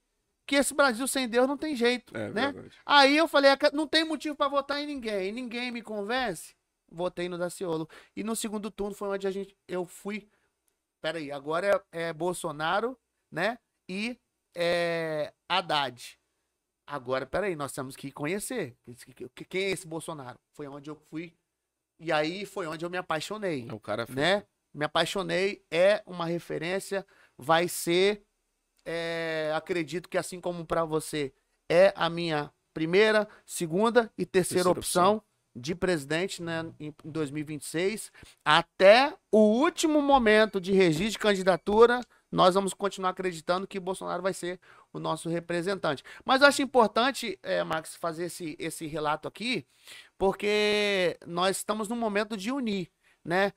Que esse Brasil sem Deus não tem jeito, né? Verdade. Aí eu falei, não tem motivo pra votar em ninguém me convence. votei no Daciolo. E no segundo turno foi onde eu fui. Peraí, agora é Bolsonaro, né? E Haddad. Agora, peraí, nós temos que conhecer. Quem é esse Bolsonaro? Foi onde eu fui. E aí foi onde eu me apaixonei. O cara né? Me apaixonei, é uma referência, vai ser, acredito que assim como para você, é a minha primeira, segunda e terceira opção de presidente, né, em 2026. Até o último momento de registro de candidatura, nós vamos continuar acreditando que Bolsonaro vai ser o nosso representante. Mas eu acho importante, Max, fazer esse relato aqui, porque nós estamos num momento de unir, né?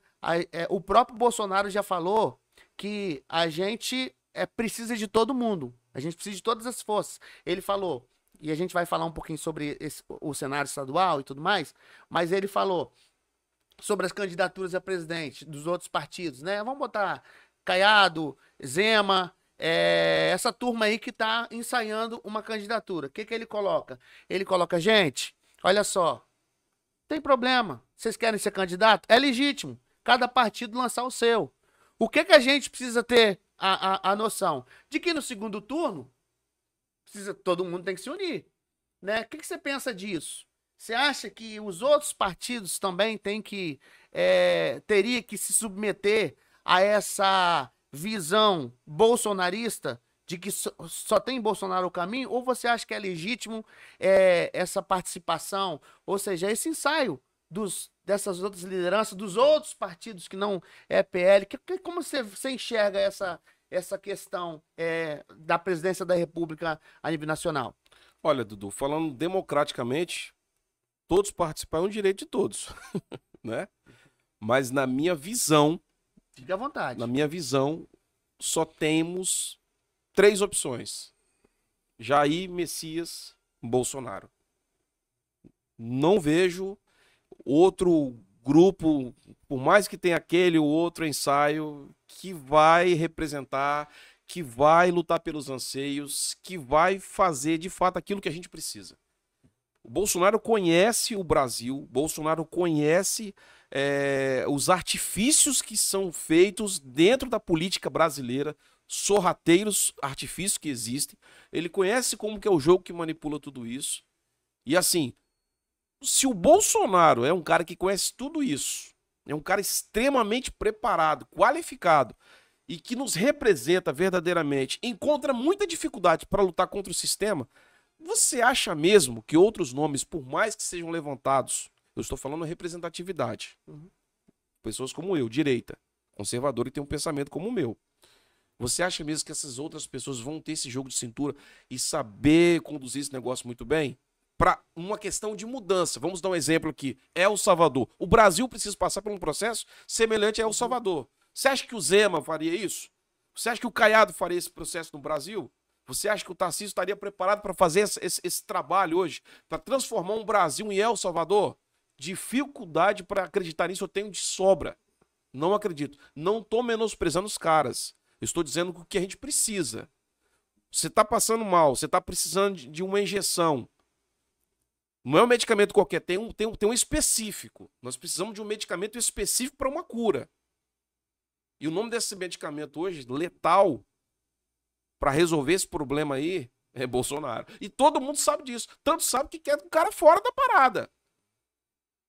O próprio Bolsonaro já falou que a gente precisa de todo mundo. A gente precisa de todas as forças. Ele falou, e a gente vai falar um pouquinho sobre o cenário estadual e tudo mais, mas ele falou sobre as candidaturas a presidente dos outros partidos, né? Vamos botar Caiado, Zema, essa turma aí que tá ensaiando uma candidatura. O que ele coloca? Ele coloca, gente, olha só, tem problema. Vocês querem ser candidato? É legítimo. Cada partido lançar o seu. O que a gente precisa ter a noção? De que no segundo turno, todo mundo tem que se unir. Né? O que você pensa disso? Você acha que os outros partidos também teria que se submeter a essa visão bolsonarista de que só tem Bolsonaro o caminho? Ou você acha que é legítimo essa participação, ou seja, esse ensaio dessas outras lideranças, dos outros partidos que não é PL? Como você enxerga essa questão da presidência da República a nível nacional? Olha, Dudu, falando democraticamente, todos participar é um direito de todos, né? Mas na minha visão, fique à vontade. Na minha visão, só temos 3 opções: Jair, Messias, Bolsonaro. Não vejo outro grupo, por mais que tenha aquele ou outro ensaio, que vai representar, que vai lutar pelos anseios, que vai fazer de fato aquilo que a gente precisa. O Bolsonaro conhece o Brasil, Bolsonaro conhece os artifícios que são feitos dentro da política brasileira, sorrateiros artifícios que existem. Ele conhece como que é o jogo que manipula tudo isso. E assim, se o Bolsonaro é um cara que conhece tudo isso, é um cara extremamente preparado, qualificado e que nos representa verdadeiramente, encontra muita dificuldade para lutar contra o sistema, você acha mesmo que outros nomes, por mais que sejam levantados, eu estou falando representatividade, pessoas como eu, direita, conservador e tem um pensamento como o meu, você acha mesmo que essas outras pessoas vão ter esse jogo de cintura e saber conduzir esse negócio muito bem? Para uma questão de mudança. Vamos dar um exemplo aqui. El Salvador. O Brasil precisa passar por um processo semelhante a El Salvador. Você acha que o Zema faria isso? Você acha que o Caiado faria esse processo no Brasil? Você acha que o Tarcísio estaria preparado para fazer esse trabalho hoje? Para transformar um Brasil em El Salvador? Dificuldade para acreditar nisso eu tenho de sobra. Não acredito. Não estou menosprezando os caras. Eu estou dizendo o que a gente precisa. Você está passando mal, você está precisando de uma injeção. Não é um medicamento qualquer, tem um específico. Nós precisamos de um medicamento específico para uma cura. E o nome desse medicamento hoje, letal, para resolver esse problema aí, é Bolsonaro. E todo mundo sabe disso. Tanto sabe que quer o cara fora da parada.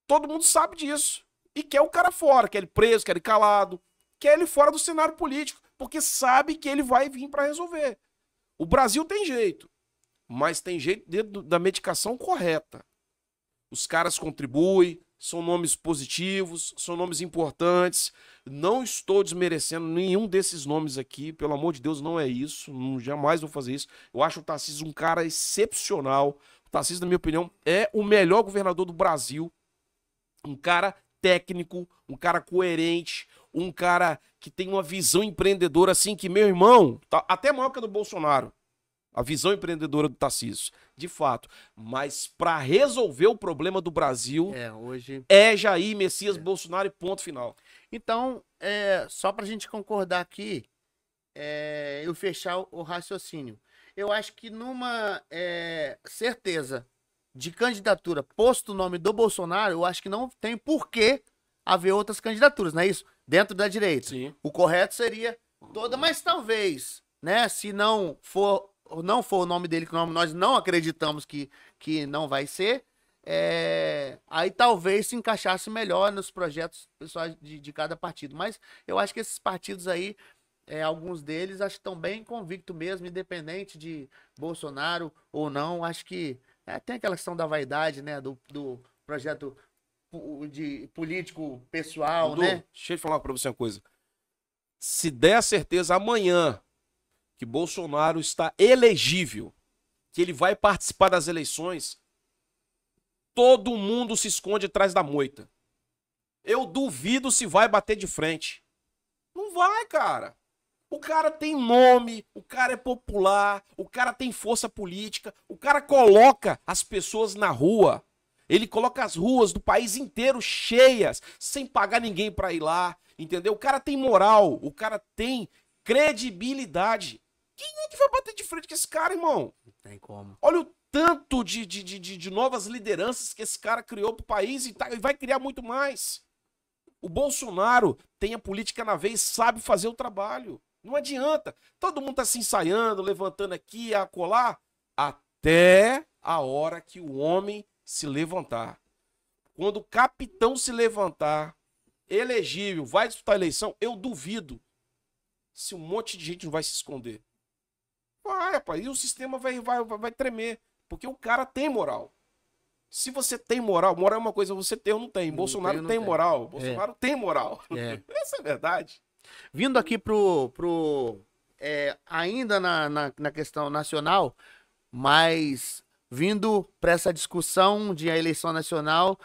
Todo mundo sabe disso. E quer o cara fora, quer ele preso, quer ele calado, quer ele fora do cenário político, porque sabe que ele vai vir para resolver. O Brasil tem jeito. Mas tem jeito dentro da medicação correta. Os caras contribuem, são nomes positivos, são nomes importantes. Não estou desmerecendo nenhum desses nomes aqui, pelo amor de Deus, não é isso. Jamais vou fazer isso. Eu acho o Tarcísio um cara excepcional. O Tarcísio, na minha opinião, é o melhor governador do Brasil. Um cara técnico, um cara coerente, um cara que tem uma visão empreendedora assim que, meu irmão, tá até maior que a do Bolsonaro. A visão empreendedora do Tarcísio, de fato. Mas para resolver o problema do Brasil, hoje é Jair Messias Bolsonaro e ponto final. Então, só para a gente concordar aqui, eu fechar o raciocínio. Eu acho que numa certeza, de candidatura posto o nome do Bolsonaro, eu acho que não tem por que haver outras candidaturas, não é isso? Dentro da direita. Sim. O correto seria toda, mas talvez, né, se não for o nome dele, que nós não acreditamos que não vai ser, aí talvez se encaixasse melhor nos projetos pessoais de cada partido. Mas eu acho que esses partidos aí, alguns deles, acho que estão bem convictos mesmo, independente de Bolsonaro ou não. Acho que tem aquela questão da vaidade, né, do projeto de político pessoal, Dudu, né? deixa eu falar pra você uma coisa. Se der a certeza amanhã que Bolsonaro está elegível, que ele vai participar das eleições, todo mundo se esconde atrás da moita. Eu duvido se vai bater de frente. Não vai, cara. O cara tem nome, o cara é popular, o cara tem força política, o cara coloca as pessoas na rua. Ele coloca as ruas do país inteiro cheias, sem pagar ninguém pra ir lá, entendeu? O cara tem moral, o cara tem credibilidade. Quem é que vai bater de frente com esse cara, irmão? Não tem como. Olha o tanto de novas lideranças que esse cara criou pro país e vai criar muito mais. O Bolsonaro tem a política na veia e sabe fazer o trabalho. Não adianta. Todo mundo tá se ensaiando, levantando aqui, acolá, até a hora que o homem se levantar. Quando o capitão se levantar, elegível, vai disputar a eleição, eu duvido se um monte de gente não vai se esconder. Vai, rapaz, e o sistema vai tremer, porque o cara tem moral. Se você tem moral, moral é uma coisa, você tem ou não tem. Bolsonaro tem moral, Bolsonaro tem moral. Essa é a verdade. Vindo aqui ainda na questão nacional, mas vindo para essa discussão de a eleição nacional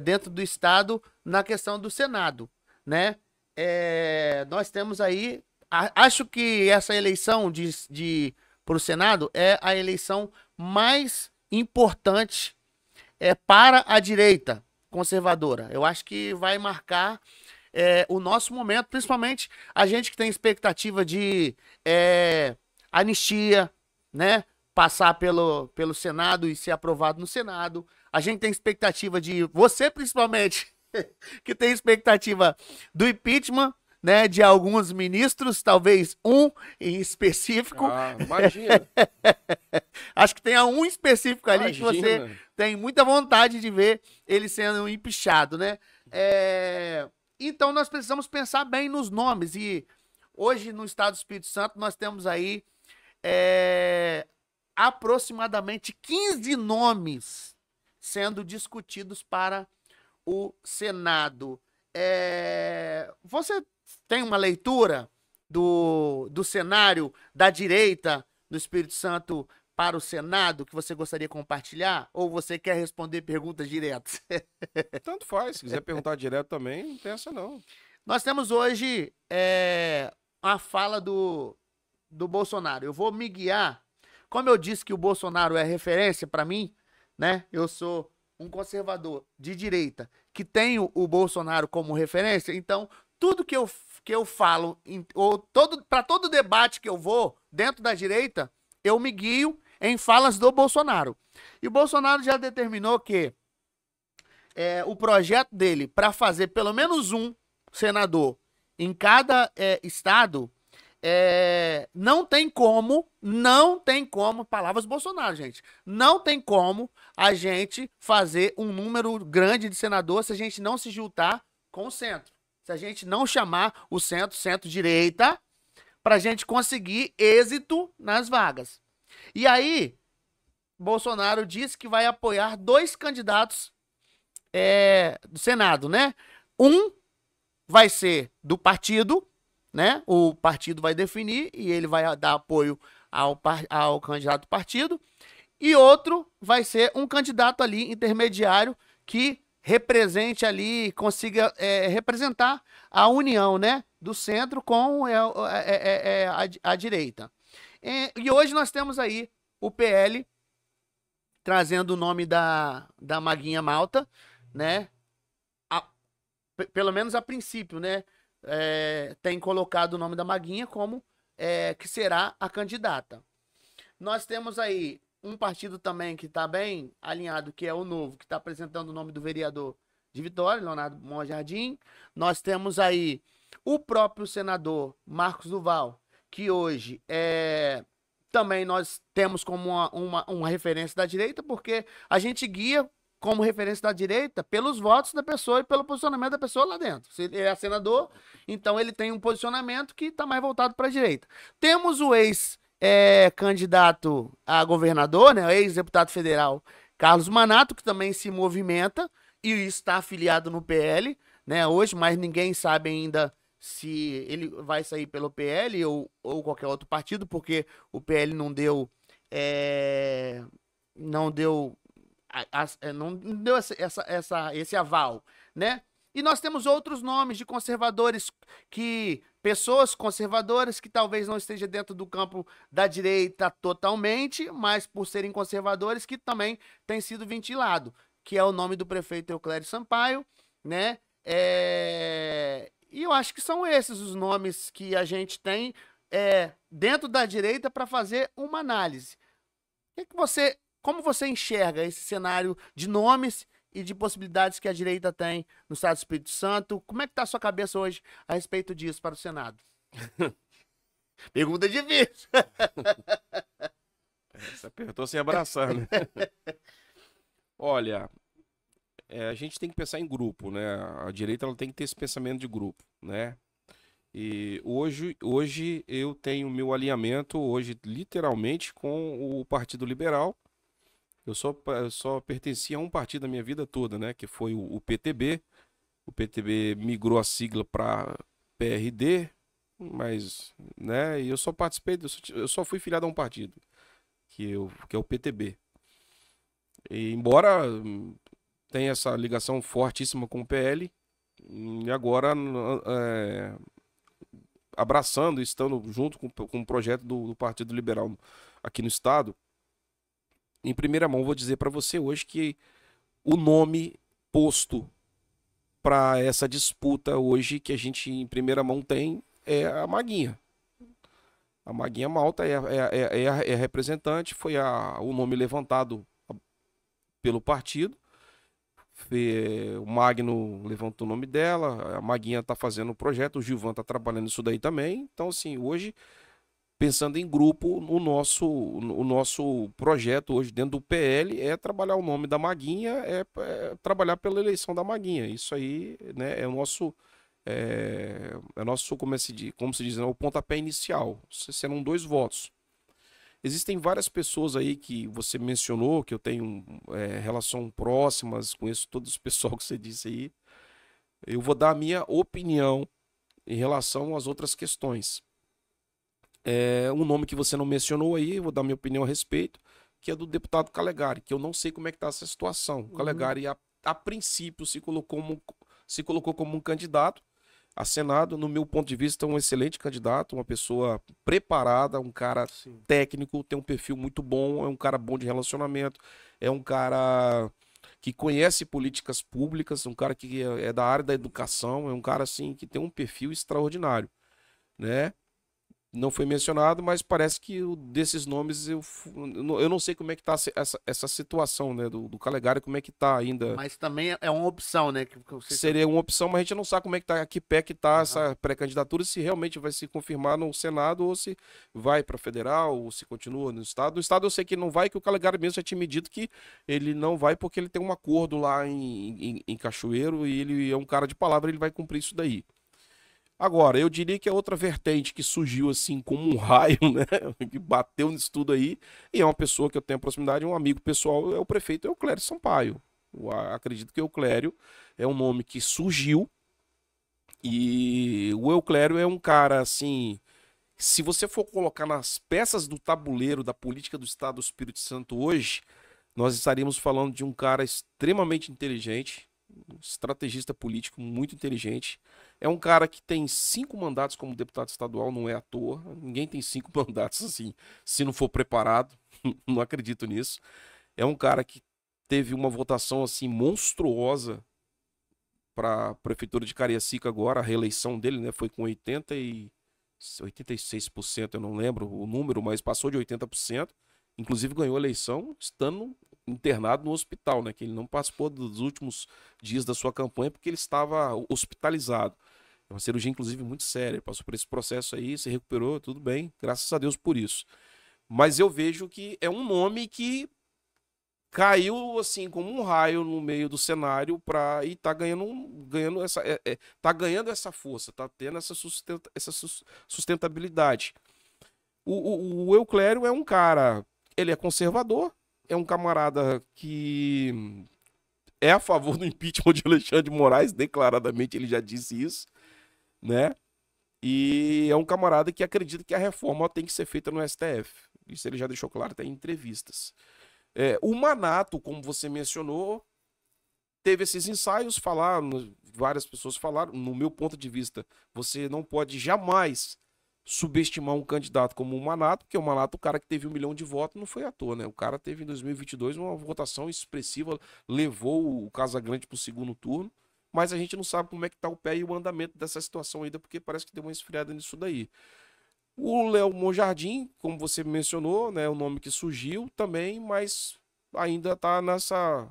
dentro do Estado na questão do Senado, né? Nós temos aí, acho que essa eleição para o Senado é a eleição mais importante para a direita conservadora. Eu acho que vai marcar o nosso momento, principalmente a gente que tem expectativa de anistia, né? Passar pelo Senado e ser aprovado no Senado. A gente tem expectativa de, você principalmente, que tem expectativa do impeachment, né, de alguns ministros, talvez um em específico. Ah, imagina. Acho que tem um específico ali que você tem muita vontade de ver ele sendo empichado, né? Então nós precisamos pensar bem nos nomes. E hoje no Estado do Espírito Santo nós temos aí aproximadamente 15 nomes sendo discutidos para o Senado. Você tem uma leitura do cenário da direita do Espírito Santo para o Senado que você gostaria de compartilhar? Ou você quer responder perguntas diretas? Tanto faz. Se quiser perguntar direto também, não pensa não. Nós temos hoje a fala do Bolsonaro. Eu vou me guiar. Como eu disse que o Bolsonaro é referência para mim, né? Eu sou um conservador de direita que tenho o Bolsonaro como referência, então tudo que eu falo, para todo debate que eu vou dentro da direita, eu me guio em falas do Bolsonaro. E o Bolsonaro já determinou que o projeto dele para fazer pelo menos um senador em cada estado, não tem como, palavras Bolsonaro, gente, não tem como a gente fazer um número grande de senadores se a gente não se juntar com o centro. Se a gente não chamar o centro-direita, para a gente conseguir êxito nas vagas. E aí, Bolsonaro disse que vai apoiar 2 candidatos do Senado, né? Um vai ser do partido, né? O partido vai definir e ele vai dar apoio ao candidato do partido. E outro vai ser um candidato ali intermediário que represente ali, consiga representar a união, né, do centro com a direita. E hoje nós temos aí o PL trazendo o nome da Maguinha Malta, né? Pelo menos a princípio, né? Tem colocado o nome da Maguinha como que será a candidata. Nós temos aí um partido também que está bem alinhado, que é o Novo, que está apresentando o nome do vereador de Vitória, Leonardo Monjardim. Nós temos aí o próprio senador Marcos Duval, que hoje também nós temos como uma referência da direita, porque a gente guia como referência da direita pelos votos da pessoa e pelo posicionamento da pessoa lá dentro. Se ele é senador, então ele tem um posicionamento que está mais voltado para a direita. Temos o ex-candidato a governador, né, o ex-deputado federal Carlos Manato, que também se movimenta e está afiliado no PL, né, hoje, mas ninguém sabe ainda se ele vai sair pelo PL ou qualquer outro partido, porque o PL não deu não deu não deu esse aval, né? E nós temos outros nomes de conservadores pessoas conservadoras que talvez não estejam dentro do campo da direita totalmente, mas por serem conservadores que também tem sido ventilado, que é o nome do prefeito Euclério Sampaio, né? E eu acho que são esses os nomes que a gente tem dentro da direita para fazer uma análise. Como você enxerga esse cenário de nomes e de possibilidades que a direita tem no Estado do Espírito Santo? Como é que está a sua cabeça hoje a respeito disso para o Senado? Pergunta difícil. Você apertou sem abraçar, né? Olha, a gente tem que pensar em grupo, né? A direita ela tem que ter esse pensamento de grupo, né? E hoje eu tenho meu alinhamento, hoje literalmente, com o Partido Liberal. Eu só pertencia a um partido da minha vida toda, né? Que foi o PTB. O PTB migrou a sigla para PRD, mas, né? E eu só participei, eu só fui filiado a um partido, que é o PTB. E embora tenha essa ligação fortíssima com o PL, e agora abraçando, estando junto com o projeto do Partido Liberal aqui no estado. Em primeira mão, vou dizer para você hoje que o nome posto para essa disputa hoje que a gente em primeira mão tem é a Maguinha. A Maguinha Malta é a representante, foi o nome levantado pelo partido. O Magno levantou o nome dela, a Maguinha está fazendo o projeto, o Gilvan está trabalhando isso daí também. Então, assim, hoje pensando em grupo, o nosso projeto hoje dentro do PL é trabalhar o nome da Maguinha, é trabalhar pela eleição da Maguinha. Isso aí, né, é o nosso, como se diz, né, o pontapé inicial. Serão 2 votos. Existem várias pessoas aí que você mencionou, que eu tenho relação próximas, conheço todo esse pessoal que você disse aí. Eu vou dar a minha opinião em relação às outras questões. Um nome que você não mencionou aí, vou dar minha opinião a respeito, que é do deputado Calegari, que eu não sei como é que está essa situação. O Calegari, a princípio, se colocou como um candidato a Senado. No meu ponto de vista, um excelente candidato, uma pessoa preparada, um cara técnico, tem um perfil muito bom, é um cara bom de relacionamento, é um cara que conhece políticas públicas, um cara que é da área da educação, é um cara assim que tem um perfil extraordinário, né? Não foi mencionado, mas parece que desses nomes eu não sei como é que tá essa situação, né, do Calegari, como é que tá ainda. Mas também é uma opção, né? Seria uma opção, mas a gente não sabe como é que tá, que pé que tá essa pré-candidatura, se realmente vai se confirmar no Senado ou se vai para federal, ou se continua no Estado. No Estado eu sei que não vai, que o Calegari mesmo já tinha me dito que ele não vai porque ele tem um acordo lá em Cachoeiro e ele é um cara de palavra, ele vai cumprir isso daí. Agora, eu diria que é outra vertente que surgiu assim como um raio, né? Que bateu nisso tudo aí, e é uma pessoa que eu tenho proximidade, um amigo pessoal, é o prefeito Euclério Sampaio. Eu acredito que o Euclério é um nome que surgiu, e o Euclério é um cara assim, se você for colocar nas peças do tabuleiro da política do Estado do Espírito Santo hoje, nós estaríamos falando de um cara extremamente inteligente, um estrategista político muito inteligente. É um cara que tem 5 mandatos como deputado estadual, não é à toa. Ninguém tem 5 mandatos assim, se não for preparado. Não acredito nisso. É um cara que teve uma votação assim monstruosa para a prefeitura de Cariacica agora, a reeleição dele, né, foi com 86%, eu não lembro o número, mas passou de 80%. inclusive ganhou a eleição estando internado no hospital, né? Que ele não participou dos últimos dias da sua campanha porque ele estava hospitalizado. É uma cirurgia, inclusive, muito séria. Ele passou por esse processo aí, se recuperou, tudo bem. Graças a Deus por isso. Mas eu vejo que é um nome que caiu assim como um raio no meio do cenário e tá ganhando essa força, tá tendo essa sustentabilidade. O Euclério é um cara, ele é conservador, é um camarada que é a favor do impeachment de Alexandre de Moraes, declaradamente ele já disse isso, né? E é um camarada que acredita que a reforma tem que ser feita no STF. Isso ele já deixou claro até em entrevistas. O Manato, como você mencionou, teve esses ensaios, falaram, várias pessoas falaram, no meu ponto de vista, você não pode jamais subestimar um candidato como o Manato, porque o Manato, o cara que teve 1 milhão de votos, não foi à toa, né? O cara teve em 2022 uma votação expressiva, levou o Casagrande para o segundo turno, mas a gente não sabe como é que tá o pé e o andamento dessa situação ainda, porque parece que deu uma esfriada nisso daí. O Léo Monjardim, como você mencionou, né, o nome que surgiu também, mas ainda está nessa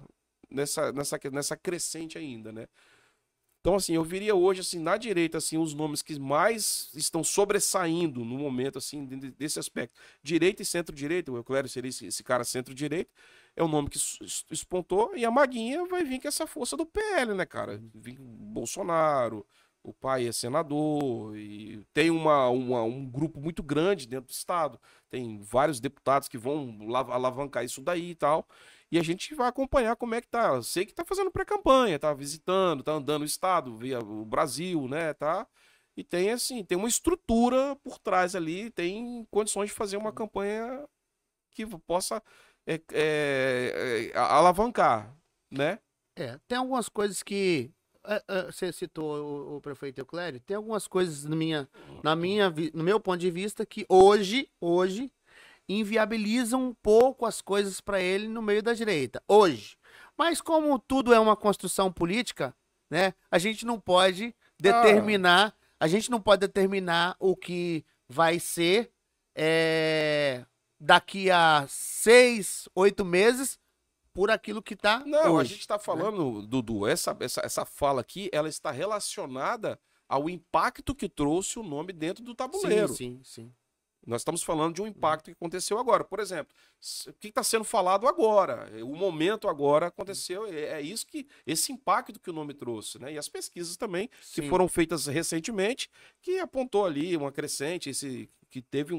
crescente ainda, né? Então, assim, eu viria hoje, assim, na direita, assim, os nomes que mais estão sobressaindo no momento, assim, desse aspecto. Direita e centro-direita, o Euclério seria esse cara centro-direita, é o nome que espontou, e a Maguinha vai vir com essa força do PL, né, cara? Vem Bolsonaro, o pai é senador, e tem um grupo muito grande dentro do Estado, tem vários deputados que vão alavancar isso daí e tal. E a gente vai acompanhar como é que tá. Eu sei que tá fazendo pré-campanha, tá visitando, tá andando o estado, via o Brasil, né, tá? E tem assim, tem uma estrutura por trás ali, tem condições de fazer uma campanha que possa alavancar, né? Tem algumas coisas que. Você citou o prefeito Euclério, tem algumas coisas no meu ponto de vista que hoje inviabilizam um pouco as coisas para ele no meio da direita, hoje. Mas como tudo é uma construção política, né, a gente não pode determinar o que vai ser daqui a 6, 8 meses por aquilo que tá Não, a hoje, gente está né? falando, Dudu, essa fala aqui, ela está relacionada ao impacto que trouxe o nome dentro do tabuleiro. Sim. Nós estamos falando de um impacto que aconteceu agora. Por exemplo, o que está sendo falado agora? O momento agora aconteceu, é isso esse impacto que o nome trouxe, né? E as pesquisas também, que Sim. foram feitas recentemente, que apontou ali uma crescente, que teve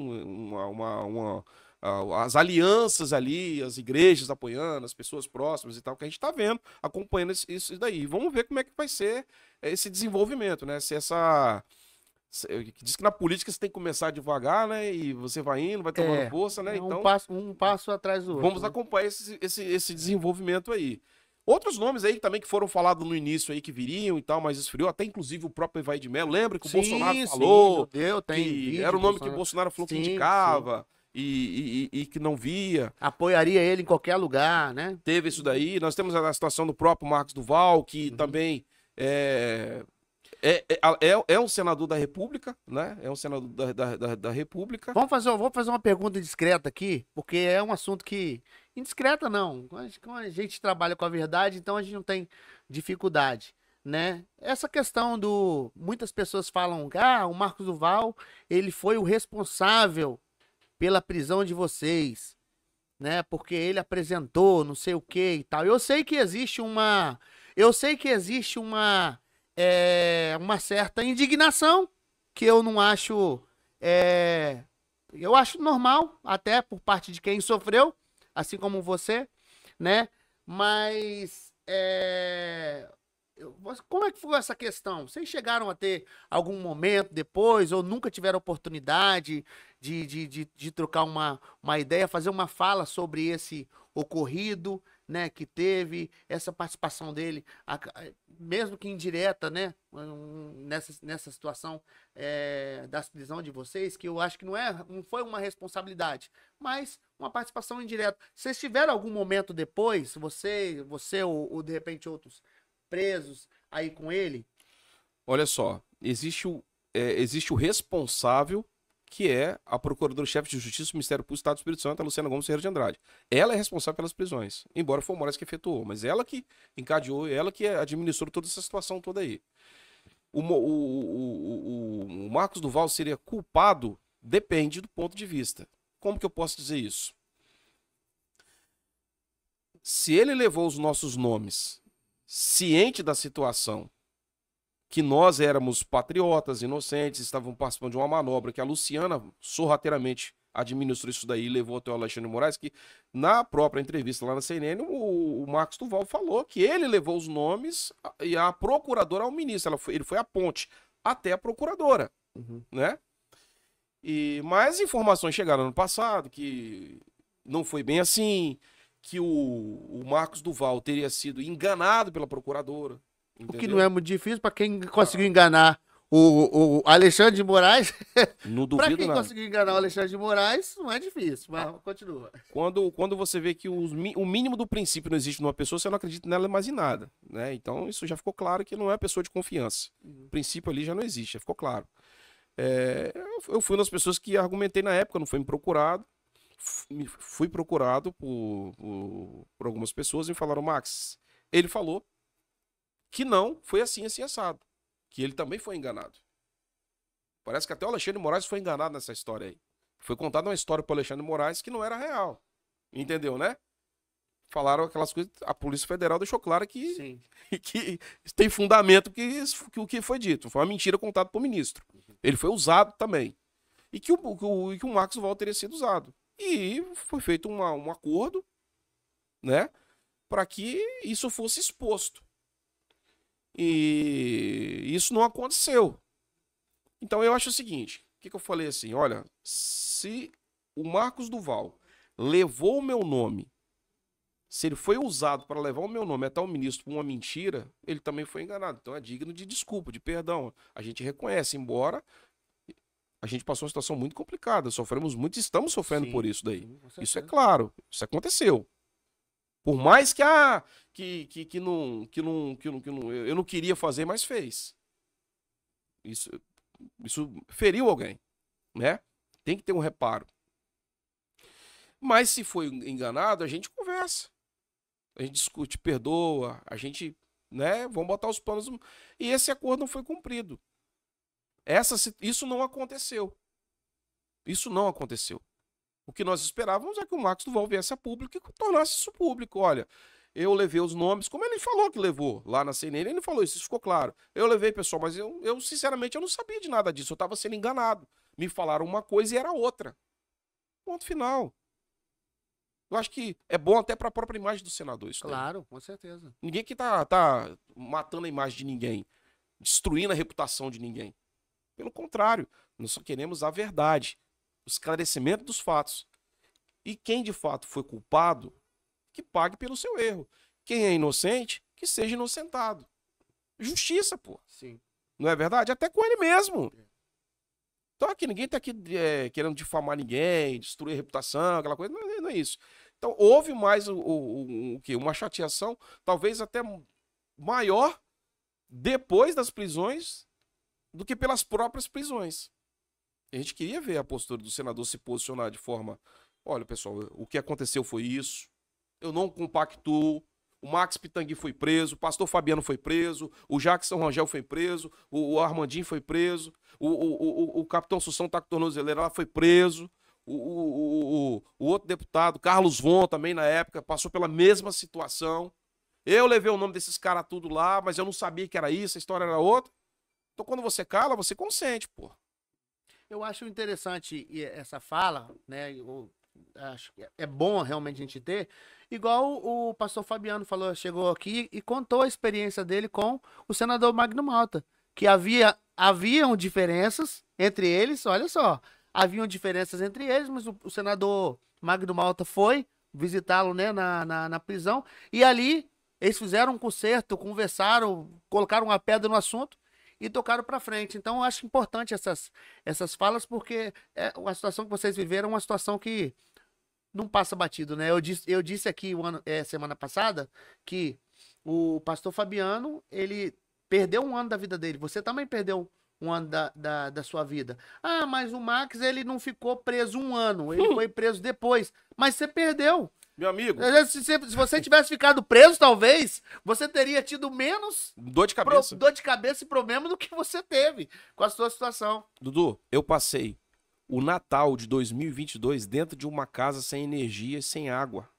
as alianças ali, as igrejas apoiando, as pessoas próximas e tal, que a gente está vendo, acompanhando isso daí. Vamos ver como é que vai ser esse desenvolvimento, né? Se essa. Diz que na política você tem que começar devagar, né? E você vai indo, vai tomando força, né? Um Então, passo atrás do outro, vamos né? acompanhar esse desenvolvimento aí. Outros nomes aí também que foram falados no início aí que viriam e tal, mas esfriou, até inclusive o próprio Evair de Mello. Lembra que o Bolsonaro falou tem que era vídeo, o nome que o Bolsonaro falou que sim. indicava e que não via. Apoiaria ele em qualquer lugar, né? Teve isso daí. Nós temos a situação do próprio Marcos Duval, que também é um senador da República, né? É um senador da República. Vou fazer uma pergunta discreta aqui, porque é um assunto que. Indiscreta não. Como a gente trabalha com a verdade, então a gente não tem dificuldade, né? Essa questão do. Muitas pessoas falam que o Marcos Duval, ele foi o responsável pela prisão de vocês, né? Porque ele apresentou não sei o que e tal. Eu sei que existe uma. Uma certa indignação que eu não acho. Eu acho normal, até por parte de quem sofreu, assim como você, né? Mas como é que foi essa questão? Vocês chegaram a ter algum momento depois, ou nunca tiveram oportunidade de trocar uma ideia, fazer uma fala sobre esse ocorrido, né? Que teve essa participação dele, mesmo que indireta, né? Nessa situação da prisão de vocês, que eu acho que não foi uma responsabilidade, mas uma participação indireta. Vocês tiveram algum momento depois, você ou de repente outros presos aí com ele? Olha só, existe o responsável, que é a Procuradora-Chefe de Justiça do Ministério Público do Estado do Espírito Santo, a Luciana Gomes Ferreira de Andrade. Ela é responsável pelas prisões, embora foi o Moraes que efetuou, mas ela que encadeou, ela que administrou toda essa situação toda aí. O Marcos Duval seria culpado? Depende do ponto de vista. Como que eu posso dizer isso? Se ele levou os nossos nomes ciente da situação, que nós éramos patriotas, inocentes, estavam participando de uma manobra que a Luciana sorrateiramente administrou isso daí e levou até o Alexandre de Moraes, que na própria entrevista lá na CNN, o Marcos Duval falou que ele levou os nomes e a procuradora ao ministro. Ele foi a ponte até a procuradora, né? E mais informações chegaram no passado, que não foi bem assim, que o Marcos Duval teria sido enganado pela procuradora. Entendeu? O que não é muito difícil para quem conseguiu enganar o Alexandre de Moraes. Não duvido para quem nada. conseguiu enganar o Alexandre de Moraes, não é difícil, mas continua. Quando você vê que o mínimo do princípio não existe numa pessoa, você não acredita nela mais em nada, né? Então isso já ficou claro que não é pessoa de confiança. O princípio ali já não existe, já ficou claro. Eu fui uma das pessoas que argumentei na época, não foi me procurado. Fui procurado por algumas pessoas e me falaram, Max, ele falou que não foi assim assado. Que ele também foi enganado. Parece que até o Alexandre de Moraes foi enganado nessa história aí. Foi contada uma história pro Alexandre de Moraes que não era real. Entendeu, né? Falaram aquelas coisas, a Polícia Federal deixou claro que, que tem fundamento o que foi dito. Foi uma mentira contada pro ministro. Ele foi usado também. E que o Marcos Duval teria sido usado. E foi feito um acordo, né? Para que isso fosse exposto. E isso não aconteceu. Então eu acho o seguinte, o que eu falei assim, olha, se o Marcos Duval levou o meu nome, se ele foi usado para levar o meu nome até o ministro por uma mentira, ele também foi enganado. Então é digno de desculpa, de perdão. A gente reconhece, embora a gente passou uma situação muito complicada, sofremos muito e estamos sofrendo por isso daí. Isso é claro, isso aconteceu. Por mais que eu não queria fazer, mas fez. Isso feriu alguém, né? Tem que ter um reparo. Mas se foi enganado, a gente conversa. A gente discute, perdoa, a gente, né? Vamos botar os panos. E esse acordo não foi cumprido. Isso não aconteceu. Isso não aconteceu. O que nós esperávamos é que o Marcos Duval viesse a público e tornasse isso público. Olha, eu levei os nomes, como ele falou que levou lá na CNN, ele falou isso ficou claro. Eu levei, pessoal, mas eu sinceramente, eu não sabia de nada disso. Eu estava sendo enganado. Me falaram uma coisa e era outra. Ponto final. Eu acho que é bom até para a própria imagem do senador isso. Claro, com certeza. Ninguém que tá matando a imagem de ninguém, destruindo a reputação de ninguém. Pelo contrário, nós só queremos a verdade, o esclarecimento dos fatos. E quem de fato foi culpado, que pague pelo seu erro. Quem é inocente, que seja inocentado. Justiça, pô. Sim. Não é verdade? Até com ele mesmo. Então aqui, ninguém tá aqui querendo difamar ninguém, destruir a reputação, aquela coisa. Não é isso. Então houve mais o quê? Uma chateação, talvez até maior depois das prisões do que pelas próprias prisões. A gente queria ver a postura do senador se posicionar de forma, olha, pessoal, o que aconteceu foi isso, eu não compactuo, o Max Pitangui foi preso, o pastor Fabiano foi preso, o Jackson Rangel foi preso, o Armandinho foi preso, o capitão Sussão Taco Tornozeleira lá foi preso, o outro deputado, Carlos Von, também na época, passou pela mesma situação. Eu levei o nome desses caras tudo lá, mas eu não sabia que era isso, a história era outra. Então quando você cala, você consente, pô. Eu acho interessante essa fala, né? Eu acho que é bom realmente a gente ter. Igual o pastor Fabiano falou, chegou aqui e contou a experiência dele com o senador Magno Malta. Que haviam diferenças entre eles, olha só. Haviam diferenças entre eles, mas o senador Magno Malta foi visitá-lo, né, na prisão. E ali eles fizeram um concerto, conversaram, colocaram uma pedra no assunto e tocaram para frente. Então, eu acho importante essas falas, porque a situação que vocês viveram é uma situação que não passa batido, né? Eu disse aqui semana passada que o pastor Fabiano, ele perdeu um ano da vida dele. Você também perdeu um ano da sua vida. Ah, mas o Max, ele não ficou preso um ano, ele foi preso depois. Mas você perdeu. Meu amigo, Se você tivesse ficado preso, talvez, você teria tido menos dor de cabeça. dor de cabeça e problema do que você teve com a sua situação. Dudu, eu passei o Natal de 2022 dentro de uma casa sem energia e sem água.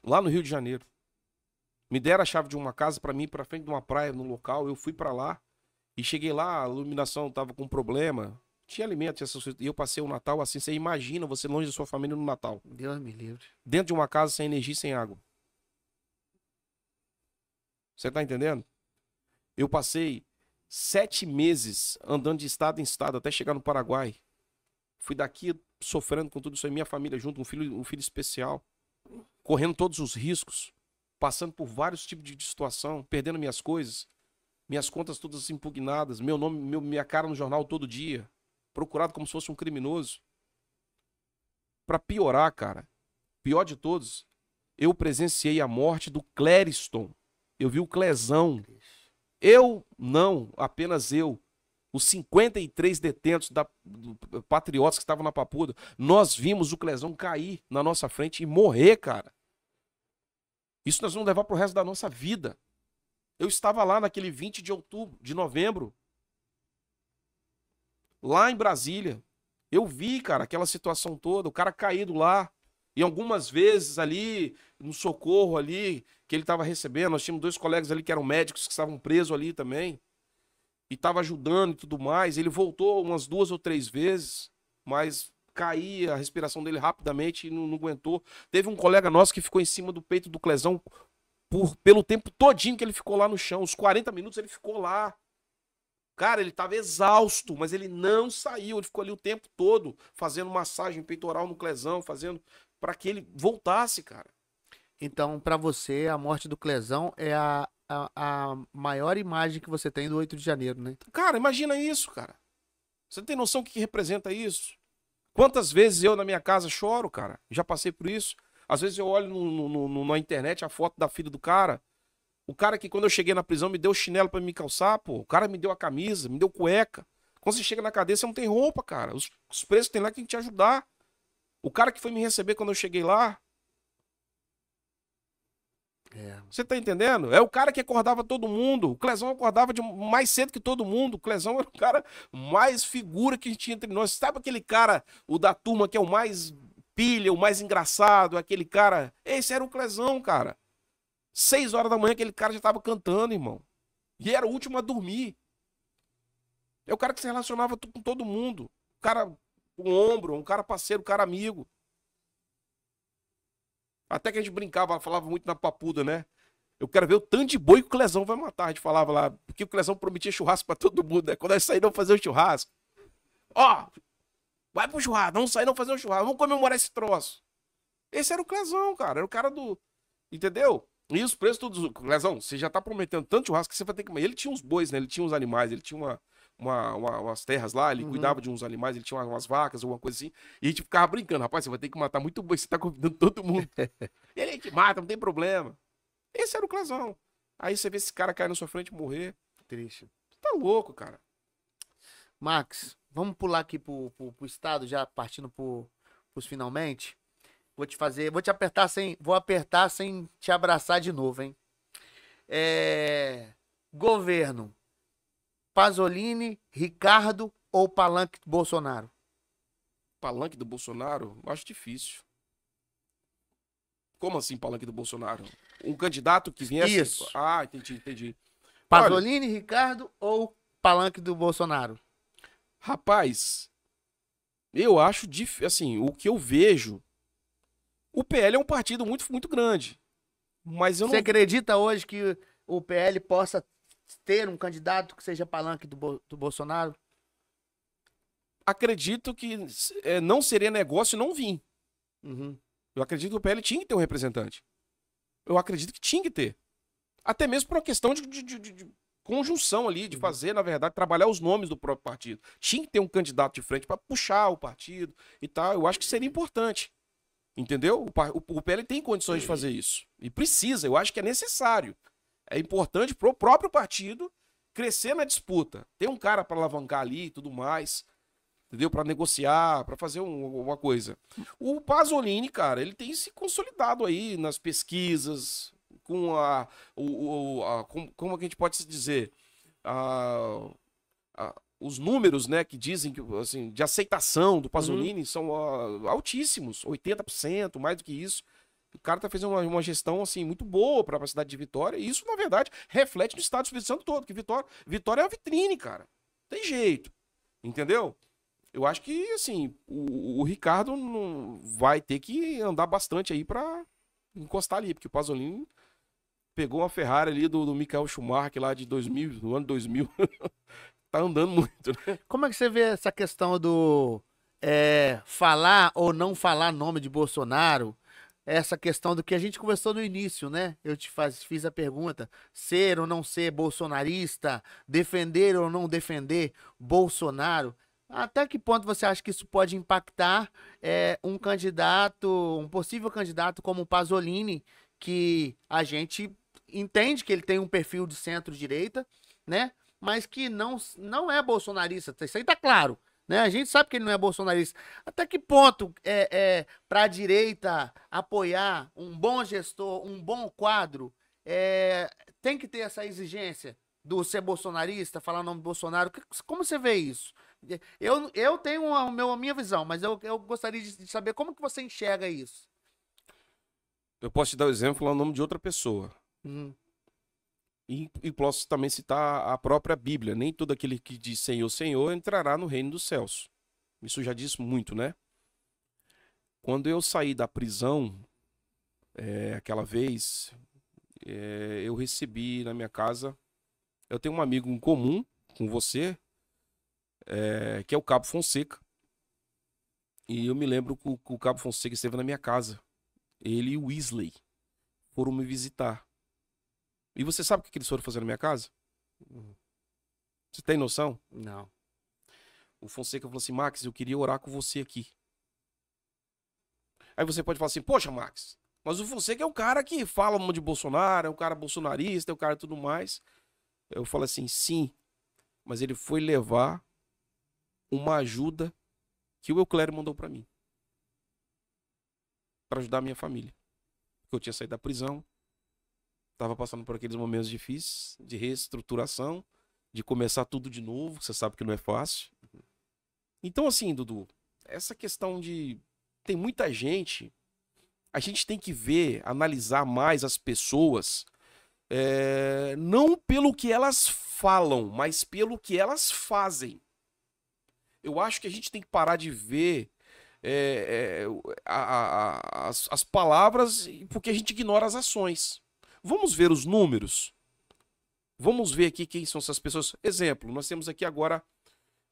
Lá no Rio de Janeiro. Me deram a chave de uma casa pra mim ir pra frente de uma praia no local. Eu fui pra lá e cheguei lá, a iluminação tava com problema. Tinha alimento, tinha essas coisas. E eu passei o Natal assim. Você imagina você longe da sua família no Natal. Deus me livre. Dentro de uma casa sem energia e sem água. Você tá entendendo? Eu passei 7 meses andando de estado em estado até chegar no Paraguai. Fui daqui sofrendo com tudo isso aí, minha família junto, um filho especial, correndo todos os riscos, passando por vários tipos de situação, perdendo minhas coisas, minhas contas todas impugnadas, meu nome, minha cara no jornal todo dia, procurado como se fosse um criminoso. Pra piorar, cara, pior de todos, eu presenciei a morte do Clériston. Eu vi o Clezão. Eu, não, apenas eu. Os 53 detentos patriotas que estavam na Papuda, nós vimos o Clezão cair na nossa frente e morrer, cara. Isso nós vamos levar pro resto da nossa vida. Eu estava lá naquele 20 de novembro, lá em Brasília. Eu vi, cara, aquela situação toda, o cara caído lá. E algumas vezes ali, no socorro ali, que ele estava recebendo, nós tínhamos 2 colegas ali que eram médicos, que estavam presos ali também. E estava ajudando e tudo mais. Ele voltou umas 2 ou 3 vezes, mas caía a respiração dele rapidamente e não aguentou. Teve um colega nosso que ficou em cima do peito do Clezão pelo tempo todinho que ele ficou lá no chão. Os 40 minutos ele ficou lá. Cara, ele estava exausto, mas ele não saiu. Ele ficou ali o tempo todo fazendo massagem peitoral no Clezão, fazendo para que ele voltasse, cara. Então, pra você, a morte do Clezão é a maior imagem que você tem do 8 de janeiro, né? Cara, imagina isso, cara. Você tem noção do que representa isso? Quantas vezes eu na minha casa choro, cara? Já passei por isso. Às vezes eu olho na internet a foto da filha do cara. O cara que quando eu cheguei na prisão me deu chinelo pra me calçar, pô. O cara me deu a camisa, me deu cueca. Quando você chega na cadeia, você não tem roupa, cara. Os presos que tem lá que tem que te ajudar. O cara que foi me receber quando eu cheguei lá. Você tá entendendo? É o cara que acordava todo mundo. O Clezão acordava mais cedo que todo mundo. O Clezão era o cara mais figura que a gente tinha entre nós. Sabe aquele cara, o da turma, que é o mais pilha, o mais engraçado, aquele cara? Esse era o Clezão, cara. 6 horas da manhã aquele cara já tava cantando, irmão. E era o último a dormir. É o cara que se relacionava com todo mundo. O cara com ombro, um cara parceiro, um cara amigo. Até que a gente brincava, falava muito na Papuda, né? Eu quero ver o tanto de boi que o Clezão vai matar. A gente falava lá, porque o Clezão prometia churrasco pra todo mundo, né? Quando nós saíram fazer o churrasco. Ó, vai pro churrasco, vamos sair, não fazer o churrasco, vamos comemorar esse troço. Esse era o Clezão, cara. Era o cara do. Entendeu? E os preços todos. Clezão, você já tá prometendo tanto churrasco que você vai ter que. Ele tinha uns bois, né? Ele tinha uns animais, ele tinha umas terras lá, ele cuidava de uns animais, ele tinha umas vacas, alguma coisa assim. E a gente ficava brincando, rapaz, você vai ter que matar muito boi, você tá convidando todo mundo. Ele a gente mata, não tem problema. Esse era o Clezão. Aí você vê esse cara cair na sua frente e morrer. Triste. Tá louco, cara. Max, vamos pular aqui pro estado, já partindo pros finalmente. Vou te apertar vou apertar sem te abraçar de novo, hein? Governo, Pasolini, Ricardo ou Palanque do Bolsonaro? Palanque do Bolsonaro? Eu acho difícil. Como assim, palanque do Bolsonaro? Um candidato que viesse... Isso. Ah, entendi. Pasolini, Ricardo ou Palanque do Bolsonaro? Rapaz, eu acho difícil. Assim, o que eu vejo... O PL é um partido muito, muito grande. Mas eu não... Você acredita hoje que o PL possa ter um candidato que seja palanque do Bolsonaro? Acredito que não seria negócio não vir. Uhum. Eu acredito que o PL tinha que ter um representante. Eu acredito que tinha que ter. Até mesmo por uma questão de conjunção ali, de fazer, na verdade, trabalhar os nomes do próprio partido. Tinha que ter um candidato de frente para puxar o partido e tal. Eu acho que seria importante. Entendeu? O PL tem condições de fazer isso. E precisa, eu acho que é necessário. É importante pro próprio partido crescer na disputa. Tem um cara para alavancar ali e tudo mais, entendeu? Para negociar, para fazer uma coisa. O Pasolini, cara, ele tem se consolidado aí nas pesquisas, com como que a gente pode se dizer? Os números, né, que dizem que, assim, de aceitação do Pasolini são altíssimos, 80%, mais do que isso. O cara tá fazendo uma gestão, assim, muito boa para a cidade de Vitória, e isso, na verdade, reflete no estado do Espírito Santo todo, porque Vitória é uma vitrine, cara. Tem jeito, entendeu? Eu acho que, assim, o Ricardo não vai ter que andar bastante aí para encostar ali, porque o Pasolini pegou uma Ferrari ali do Michael Schumacher lá de 2000, no ano 2000. Tá andando muito, né? Como é que você vê essa questão do falar ou não falar nome de Bolsonaro? Essa questão do que a gente conversou no início, né? Eu fiz a pergunta: ser ou não ser bolsonarista, defender ou não defender Bolsonaro. Até que ponto você acha que isso pode impactar um candidato, um possível candidato como o Pasolini, que a gente entende que ele tem um perfil de centro-direita, né? Mas que não é bolsonarista. Isso aí tá claro, né? A gente sabe que ele não é bolsonarista. Até que ponto para a direita apoiar um bom gestor, um bom quadro, tem que ter essa exigência do ser bolsonarista, falar o nome do Bolsonaro? Como você vê isso? Eu tenho a minha visão, mas eu gostaria de saber como que você enxerga isso. Eu posso te dar o exemplo falando o nome de outra pessoa. E posso também citar a própria Bíblia. Nem todo aquele que diz Senhor, Senhor entrará no reino dos céus. Isso já diz muito, né? Quando eu saí da prisão, aquela vez, eu recebi na minha casa... Eu tenho um amigo em comum com você, que é o Cabo Fonseca. E eu me lembro que o Cabo Fonseca esteve na minha casa. Ele e o Weasley foram me visitar. E você sabe o que eles foram fazer na minha casa? Você tem noção? Não. O Fonseca falou assim: Max, eu queria orar com você aqui. Aí você pode falar assim: poxa, Max, mas o Fonseca é um cara que fala de Bolsonaro, é um cara bolsonarista, é um cara tudo mais. Eu falo assim: sim, mas ele foi levar uma ajuda que o Euclério mandou para mim. Para ajudar a minha família. Porque eu tinha saído da prisão. Tava passando por aqueles momentos difíceis de reestruturação, de começar tudo de novo, você sabe que não é fácil. Então, assim, Dudu, essa questão de... Tem muita gente, a gente tem que ver, analisar mais as pessoas, não pelo que elas falam, mas pelo que elas fazem. Eu acho que a gente tem que parar de ver as palavras, porque a gente ignora as ações. Vamos ver os números. Vamos ver aqui quem são essas pessoas. Exemplo, nós temos aqui agora...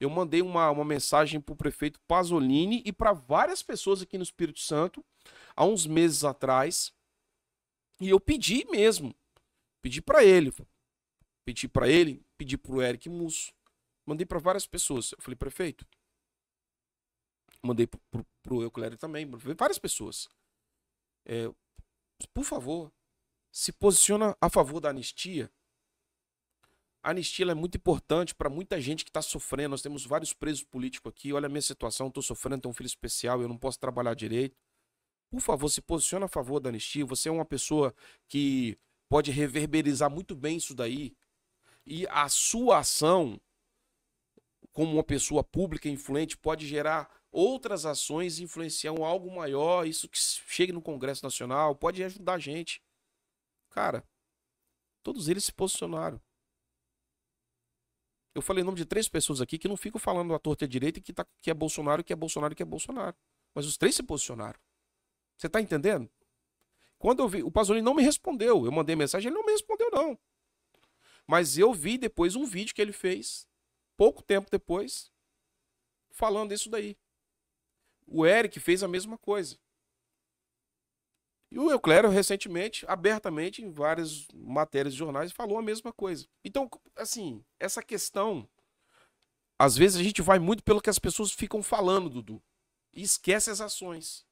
Eu mandei uma mensagem para o prefeito Pasolini e para várias pessoas aqui no Espírito Santo, há uns meses atrás. E eu pedi mesmo. Pedi para ele. Pedi para o Eric Musso. Mandei para várias pessoas. Eu falei: prefeito. Mandei para o Euclério também. Várias pessoas. Por favor, se posiciona a favor da anistia. A anistia é muito importante para muita gente que está sofrendo. Nós temos vários presos políticos aqui. Olha a minha situação, estou sofrendo, tenho um filho especial, eu não posso trabalhar direito. Por favor, se posiciona a favor da anistia. Você é uma pessoa que pode reverberizar muito bem isso daí. E a sua ação, como uma pessoa pública e influente, pode gerar outras ações e influenciar algo maior. Isso que chegue no Congresso Nacional, pode ajudar a gente. Cara, todos eles se posicionaram. Eu falei o nome de 3 pessoas aqui que não ficam falando à torta e à direita que é Bolsonaro, que é Bolsonaro, que é Bolsonaro. Mas os 3 se posicionaram. Você tá entendendo? Quando eu vi, o Pasolini não me respondeu. Eu mandei mensagem, ele não me respondeu, não. Mas eu vi depois um vídeo que ele fez, pouco tempo depois, falando isso daí. O Eric fez a mesma coisa. E o Euclério, recentemente, abertamente, em várias matérias de jornais, falou a mesma coisa. Então, assim, essa questão... Às vezes a gente vai muito pelo que as pessoas ficam falando, Dudu. E esquece as ações.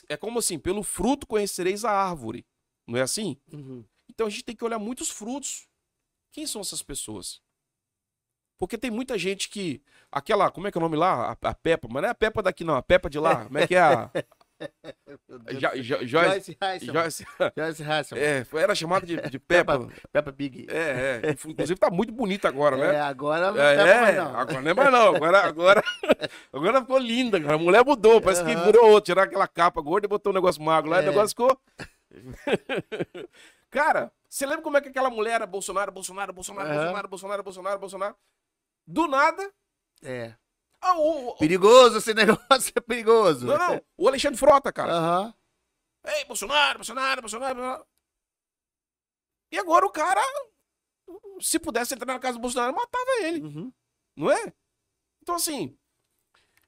É como assim, pelo fruto conhecereis a árvore. Não é assim? Uhum. Então a gente tem que olhar muitos frutos Quem são essas pessoas? Porque tem muita gente que... Aquela, como é que é o nome lá? A Peppa, mas não é a Peppa daqui não, a Peppa de lá. Como é que é a... Joyce Hasselman. Era chamada de Peppa. Peppa Pig. Inclusive tá muito bonita agora, né? Agora não é mais não. Agora não é mais não. Agora ficou linda, cara. A mulher mudou, parece que virou outra. Tiraram aquela capa gorda e botou um negócio magro lá, e o negócio ficou... Cara, você lembra como é que aquela mulher era Bolsonaro? Do nada... Perigoso esse negócio, é perigoso. Não. O Alexandre Frota, cara. Aham. Ei, Bolsonaro. E agora o cara, se pudesse entrar na casa do Bolsonaro, matava ele. Uhum. Não é? Então, assim,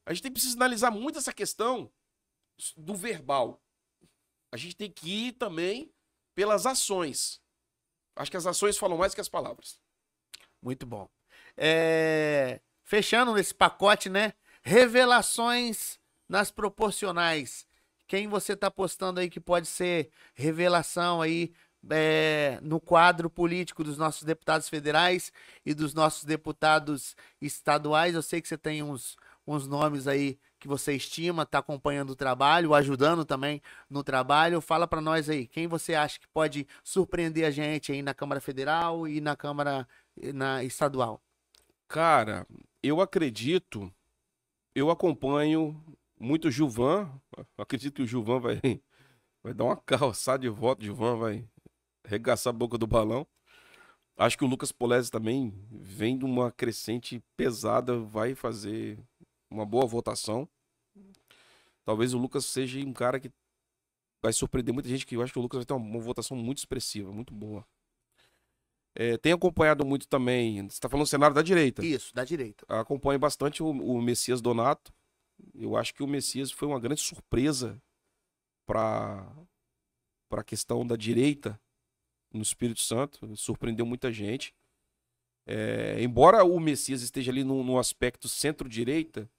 a gente precisa analisar muito essa questão do verbal. A gente tem que ir também pelas ações. Acho que as ações falam mais que as palavras. Muito bom. Fechando esse pacote, né? Revelações nas proporcionais. Quem você tá postando aí que pode ser revelação aí no quadro político dos nossos deputados federais e dos nossos deputados estaduais? Eu sei que você tem uns nomes aí que você estima, tá acompanhando o trabalho, ajudando também no trabalho. Fala para nós aí, quem você acha que pode surpreender a gente aí na Câmara Federal e na Câmara estadual? Cara, eu acompanho muito o Gilvan. Acredito que o Gilvan vai dar uma calçada de voto. O Gilvan vai arregaçar a boca do balão. Acho que o Lucas Polezi também vem de uma crescente pesada, vai fazer uma boa votação. Talvez o Lucas seja um cara que vai surpreender muita gente, que eu acho que o Lucas vai ter uma votação muito expressiva, muito boa. Tenho acompanhado muito também, você está falando do cenário da direita. Isso, da direita. Acompanho bastante o Messias Donato. Eu acho que o Messias foi uma grande surpresa para a questão da direita no Espírito Santo. Surpreendeu muita gente. Embora o Messias esteja ali no aspecto centro-direita,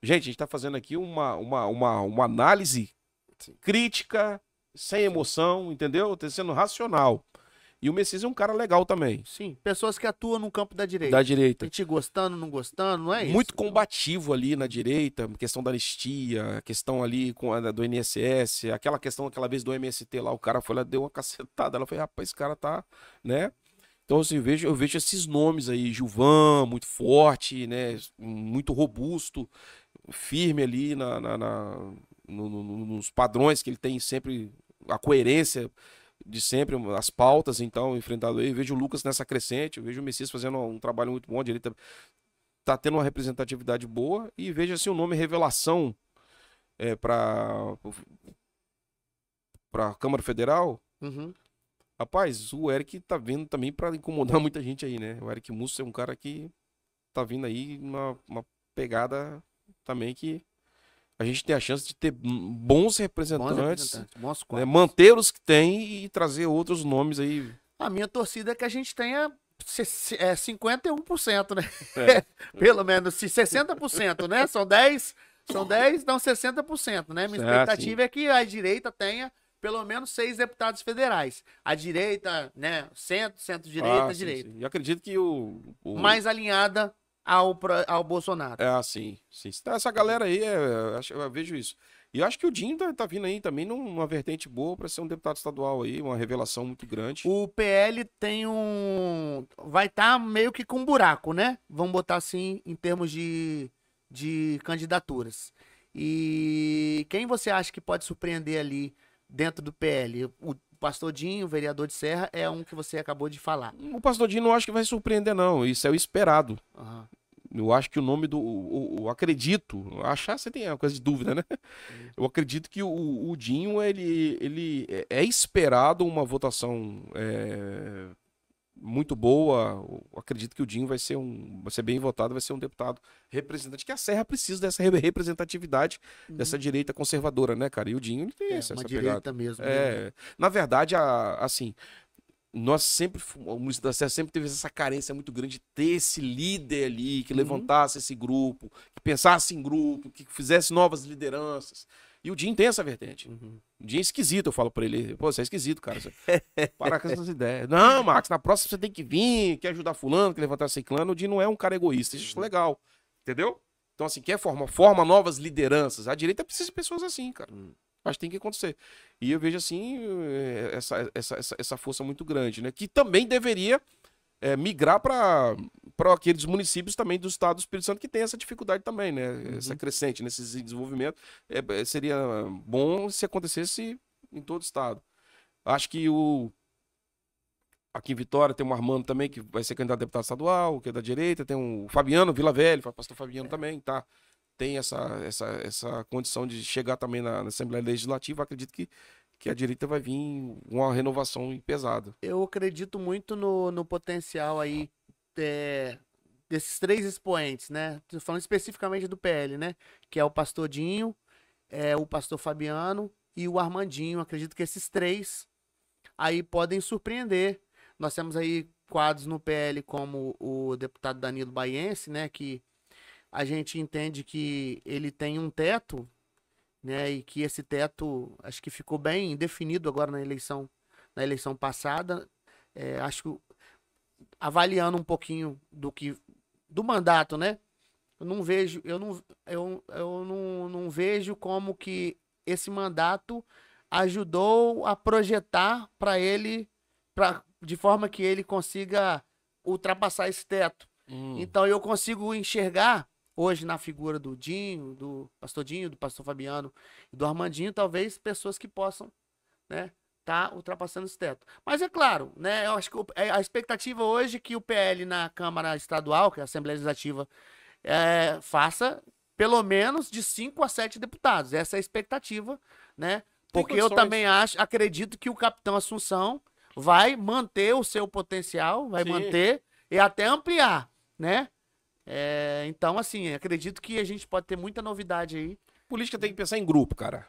gente, a gente está fazendo aqui uma análise crítica, sem emoção, entendeu? Tá sendo racional. E o Messias é um cara legal também. Sim, pessoas que atuam no campo da direita. Da direita. A gente gostando, não gostando, não é isso? Muito combativo ali na direita, questão da anistia, questão ali do INSS, aquela questão aquela vez do MST lá, o cara foi lá, deu uma cacetada, ela falou, rapaz, esse cara tá, né? Então, assim, eu vejo esses nomes aí, Gilvan, muito forte, né? Muito robusto, firme ali nos padrões que ele tem sempre, a coerência de sempre, as pautas, então, enfrentado aí. Eu vejo o Lucas nessa crescente, eu vejo o Messias fazendo um trabalho muito bom, ele tá tendo uma representatividade boa, e vejo assim o nome revelação para a Câmara Federal. Uhum. Rapaz, o Eric tá vindo também para incomodar muita gente aí, né? O Eric Musso é um cara que tá vindo aí uma pegada também que a gente tem a chance de ter bons representantes, bons né? Manter os que tem e trazer outros nomes aí. A minha torcida é que a gente tenha 51%, né? Pelo menos, se 60%, né? São 10, dão 60%, né? Minha expectativa é que a direita tenha pelo menos 6 deputados federais. A direita, né? Centro-direita, direita. Sim. E acredito que mais alinhada ao Bolsonaro. Sim. Essa galera aí, eu vejo isso. E eu acho que o Dinho tá vindo aí também numa vertente boa para ser um deputado estadual aí, uma revelação muito grande. O PL vai estar meio que com um buraco, né? Vamos botar assim, em termos de candidaturas. E quem você acha que pode surpreender ali dentro do PL? O Pastor Dinho, o vereador de Serra, é um que você acabou de falar. O Pastor Dinho não acho que vai surpreender, não. Isso é o esperado. Uhum. Eu acho que o nome eu acredito, achar você tem uma coisa de dúvida, né? Eu acredito que o Dinho, ele é esperado uma votação muito boa. Eu acredito que o Dinho vai ser bem votado, vai ser um deputado representante, que a Serra precisa dessa representatividade dessa direita conservadora, né, cara? E o Dinho ele tem essa direita pegada. Mesmo. Na verdade, assim, o município da Serra sempre teve essa carência muito grande de ter esse líder ali, que levantasse esse grupo, que pensasse em grupo, que fizesse novas lideranças. E o Dinho tem essa vertente. Uhum. O Dinho é esquisito, eu falo pra ele. Pô, você é esquisito, cara. Para com essas ideias. Não, Max, na próxima você tem que vir, quer ajudar fulano, quer levantar ciclano. O Dinho não é um cara egoísta, isso é legal. Entendeu? Então, assim, quer forma novas lideranças. A direita precisa de pessoas assim, cara. Acho que tem que acontecer. E eu vejo, assim, essa força muito grande, né? Que também deveria migrar para aqueles municípios também do estado do Espírito Santo que tem essa dificuldade também, né? Essa crescente nesse desenvolvimento. Seria bom se acontecesse em todo o estado. Acho que aqui em Vitória tem um Armando também, que vai ser candidato a deputado estadual, que é da direita. Tem o Fabiano Vila Velho, o pastor Fabiano também, tá? Tem essa condição de chegar também na Assembleia Legislativa. Acredito que a direita vai vir uma renovação pesada. Eu acredito muito no potencial aí desses 3 expoentes, né? Tô falando especificamente do PL, né? Que é o pastor Dinho, o pastor Fabiano e o Armandinho. Acredito que esses 3 aí podem surpreender. Nós temos aí quadros no PL como o deputado Danilo Baiense, né? Que a gente entende que ele tem um teto, né? E que esse teto acho que ficou bem definido agora na eleição passada. Acho que avaliando um pouquinho do mandato, né? Eu não vejo como que esse mandato ajudou a projetar para ele, de forma que ele consiga ultrapassar esse teto. Então eu consigo enxergar hoje na figura do Dinho, do pastor Fabiano e do Armandinho, talvez pessoas que possam, né, tá ultrapassando esse teto. Mas é claro, né, eu acho que a expectativa hoje é que o PL na Câmara Estadual, que é a Assembleia Legislativa, faça pelo menos de 5 a 7 deputados. Essa é a expectativa, né? Porque eu também acredito que o capitão Assunção vai manter o seu potencial, vai manter e até ampliar, né? Então, assim, acredito que a gente pode ter muita novidade aí. Política tem que pensar em grupo, cara.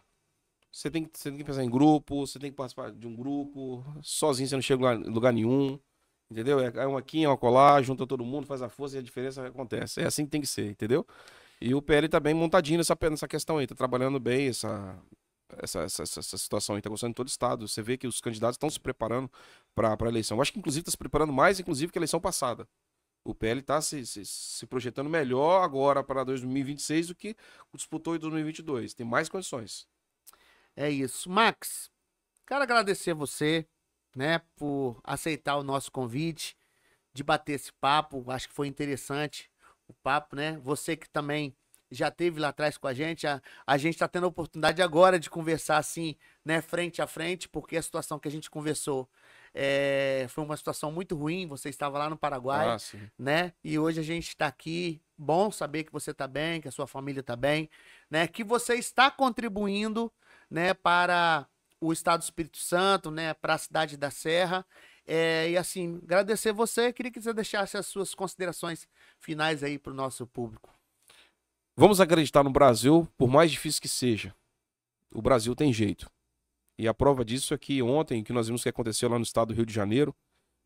Você tem que pensar em grupo, você tem que participar de um grupo. Sozinho você não chega em lugar nenhum. Entendeu? É um aqui, é um acolá, junta todo mundo, faz a força e a diferença acontece. É assim que tem que ser, entendeu? E o PL tá bem montadinho nessa questão aí, tá trabalhando bem essa situação aí, tá gostando de todo o estado. Você vê que os candidatos estão se preparando para a eleição. Eu acho que, inclusive, está se preparando mais, inclusive, que a eleição passada. O PL está se projetando melhor agora para 2026 do que disputou em 2022. Tem mais condições. É isso. Max, quero agradecer você, né, por aceitar o nosso convite, de bater esse papo. Acho que foi interessante o papo, né? Você que também já esteve lá atrás com a gente está tendo a oportunidade agora de conversar assim, né, frente a frente, porque a situação que a gente conversou foi uma situação muito ruim. Você estava lá no Paraguai, né? E hoje a gente está aqui. Bom saber que você está bem, que a sua família está bem, né? Que você está contribuindo, né, para o Estado do Espírito Santo, né, para a cidade da Serra. E assim, agradecer você. Queria que você deixasse as suas considerações finais aí para o nosso público. Vamos acreditar no Brasil, por mais difícil que seja. O Brasil tem jeito. E a prova disso é que ontem, que nós vimos que aconteceu lá no estado do Rio de Janeiro,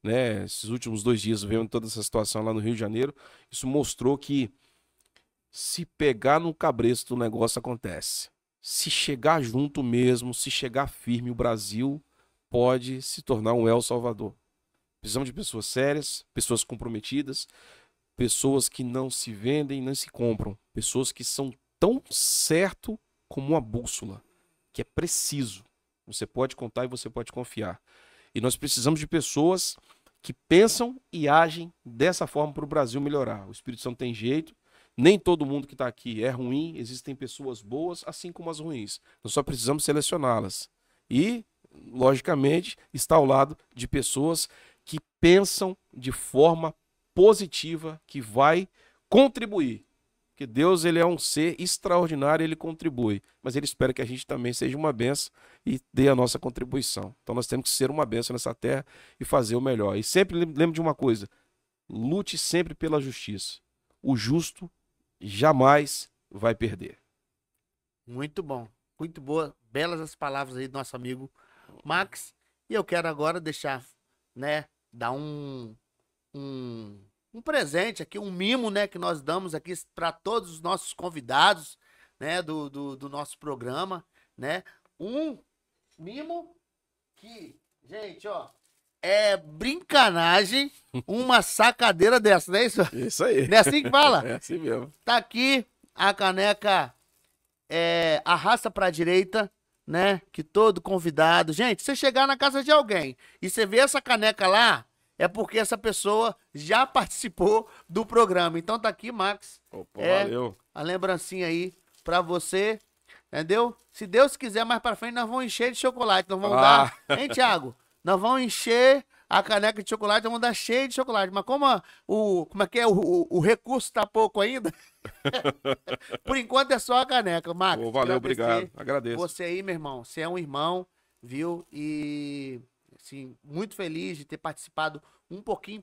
né, esses últimos 2 dias vendo toda essa situação lá no Rio de Janeiro, isso mostrou que se pegar no cabresto o negócio acontece. Se chegar junto mesmo, se chegar firme, o Brasil pode se tornar um El Salvador. Precisamos de pessoas sérias, pessoas comprometidas, pessoas que não se vendem, não se compram. Pessoas que são tão certo como uma bússola, que é preciso. Você pode contar e você pode confiar. E nós precisamos de pessoas que pensam e agem dessa forma para o Brasil melhorar. O Espírito Santo tem jeito. Nem todo mundo que está aqui é ruim. Existem pessoas boas, assim como as ruins. Nós só precisamos selecioná-las. E, logicamente, está ao lado de pessoas que pensam de forma positiva, que vai contribuir. Porque Deus, ele é um ser extraordinário, ele contribui. Mas ele espera que a gente também seja uma bênção e dê a nossa contribuição. Então nós temos que ser uma bênção nessa terra e fazer o melhor. E sempre lembre de uma coisa: lute sempre pela justiça. O justo jamais vai perder. Muito bom. Muito boa. Belas as palavras aí do nosso amigo Max. E eu quero agora deixar, né, dar um presente aqui, um mimo, né, que nós damos aqui para todos os nossos convidados, né, do nosso programa, né? Um mimo que, gente, ó, é brincanagem uma sacadeira dessa, não é isso? Isso aí. Não é assim que fala? É assim mesmo. Tá aqui a caneca, arrasta pra direita, né? Que todo convidado... Gente, você chegar na casa de alguém e você ver essa caneca lá, é porque essa pessoa já participou do programa. Então tá aqui, Max. Opa, valeu. A lembrancinha aí pra você, entendeu? Se Deus quiser, mais pra frente nós vamos encher de chocolate. Nós vamos dar... Hein, Thiago? Nós vamos encher a caneca de chocolate, vamos dar cheio de chocolate. Mas como como é que é? O recurso tá pouco ainda. Por enquanto é só a caneca, Max. Valeu, obrigado. Agradeço. Você aí, meu irmão. Você é um irmão, viu? E, assim, muito feliz de ter participado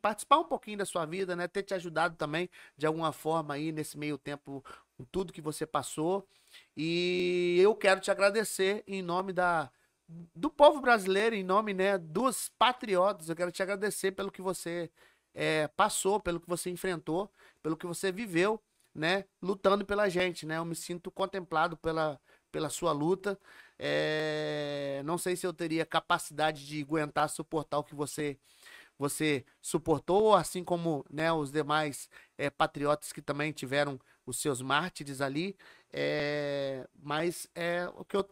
participar um pouquinho da sua vida, né? Ter te ajudado também, de alguma forma aí, nesse meio tempo, com tudo que você passou. E eu quero te agradecer em nome do povo brasileiro, em nome, né, dos patriotas. Eu quero te agradecer pelo que você passou, pelo que você enfrentou, pelo que você viveu, né, lutando pela gente, né? Eu me sinto contemplado pela sua luta. Não sei se eu teria capacidade de aguentar, suportar o que você suportou, assim como, né, os demais patriotas que também tiveram os seus mártires ali. Mas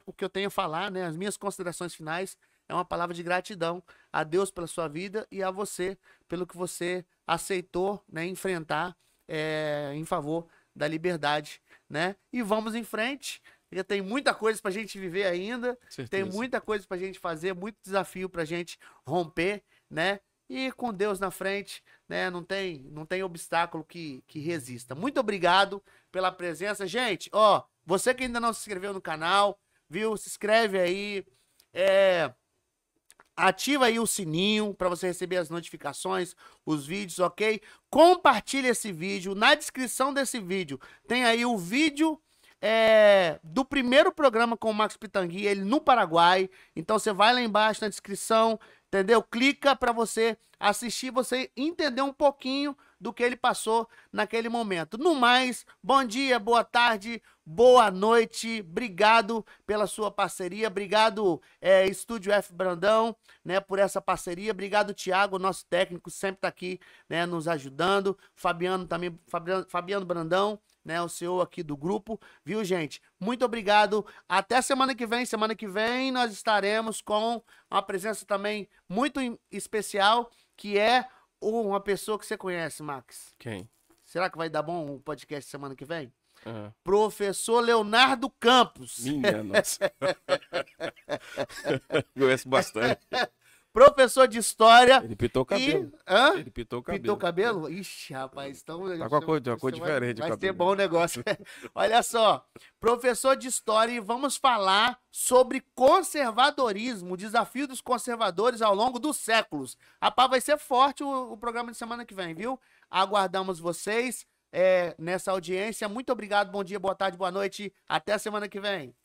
o que eu tenho a falar, né, as minhas considerações finais é uma palavra de gratidão a Deus pela sua vida e a você pelo que você aceitou, né, enfrentar em favor da liberdade, né? E vamos em frente. Já tem muita coisa pra gente viver ainda, tem muita coisa pra gente fazer, muito desafio pra gente romper, né? E com Deus na frente, né? Não tem obstáculo que resista. Muito obrigado pela presença. Gente, ó, você que ainda não se inscreveu no canal, viu? Se inscreve aí. Ativa aí o sininho para você receber as notificações, os vídeos, ok? Compartilha esse vídeo. Na descrição desse vídeo tem aí o vídeo do primeiro programa com o Max Pitangui, ele no Paraguai. Então você vai lá embaixo na descrição, entendeu? Clica para você assistir, você entender um pouquinho do que ele passou naquele momento. No mais, bom dia, boa tarde, boa noite, obrigado pela sua parceria, obrigado Estúdio F Brandão, né, por essa parceria, obrigado Thiago, nosso técnico, sempre tá aqui, né, nos ajudando, Fabiano também, Fabiano Brandão, né, o CEO aqui do grupo, viu, gente? Muito obrigado, até semana que vem nós estaremos com uma presença também muito especial, que é uma pessoa que você conhece, Max. Quem? Será que vai dar bom o podcast semana que vem? Professor Leonardo Campos. Minha nossa. Conheço bastante. Professor de História. Ele pintou o cabelo. Ele pintou o cabelo. Pintou o cabelo? Ixi, rapaz. Então, tá com uma cor diferente. Vai ser bom o negócio. Olha só. Professor de História e vamos falar sobre conservadorismo, o desafio dos conservadores ao longo dos séculos. Rapaz, vai ser forte o programa de semana que vem, viu? Aguardamos vocês nessa audiência. Muito obrigado, bom dia, boa tarde, boa noite. Até a semana que vem.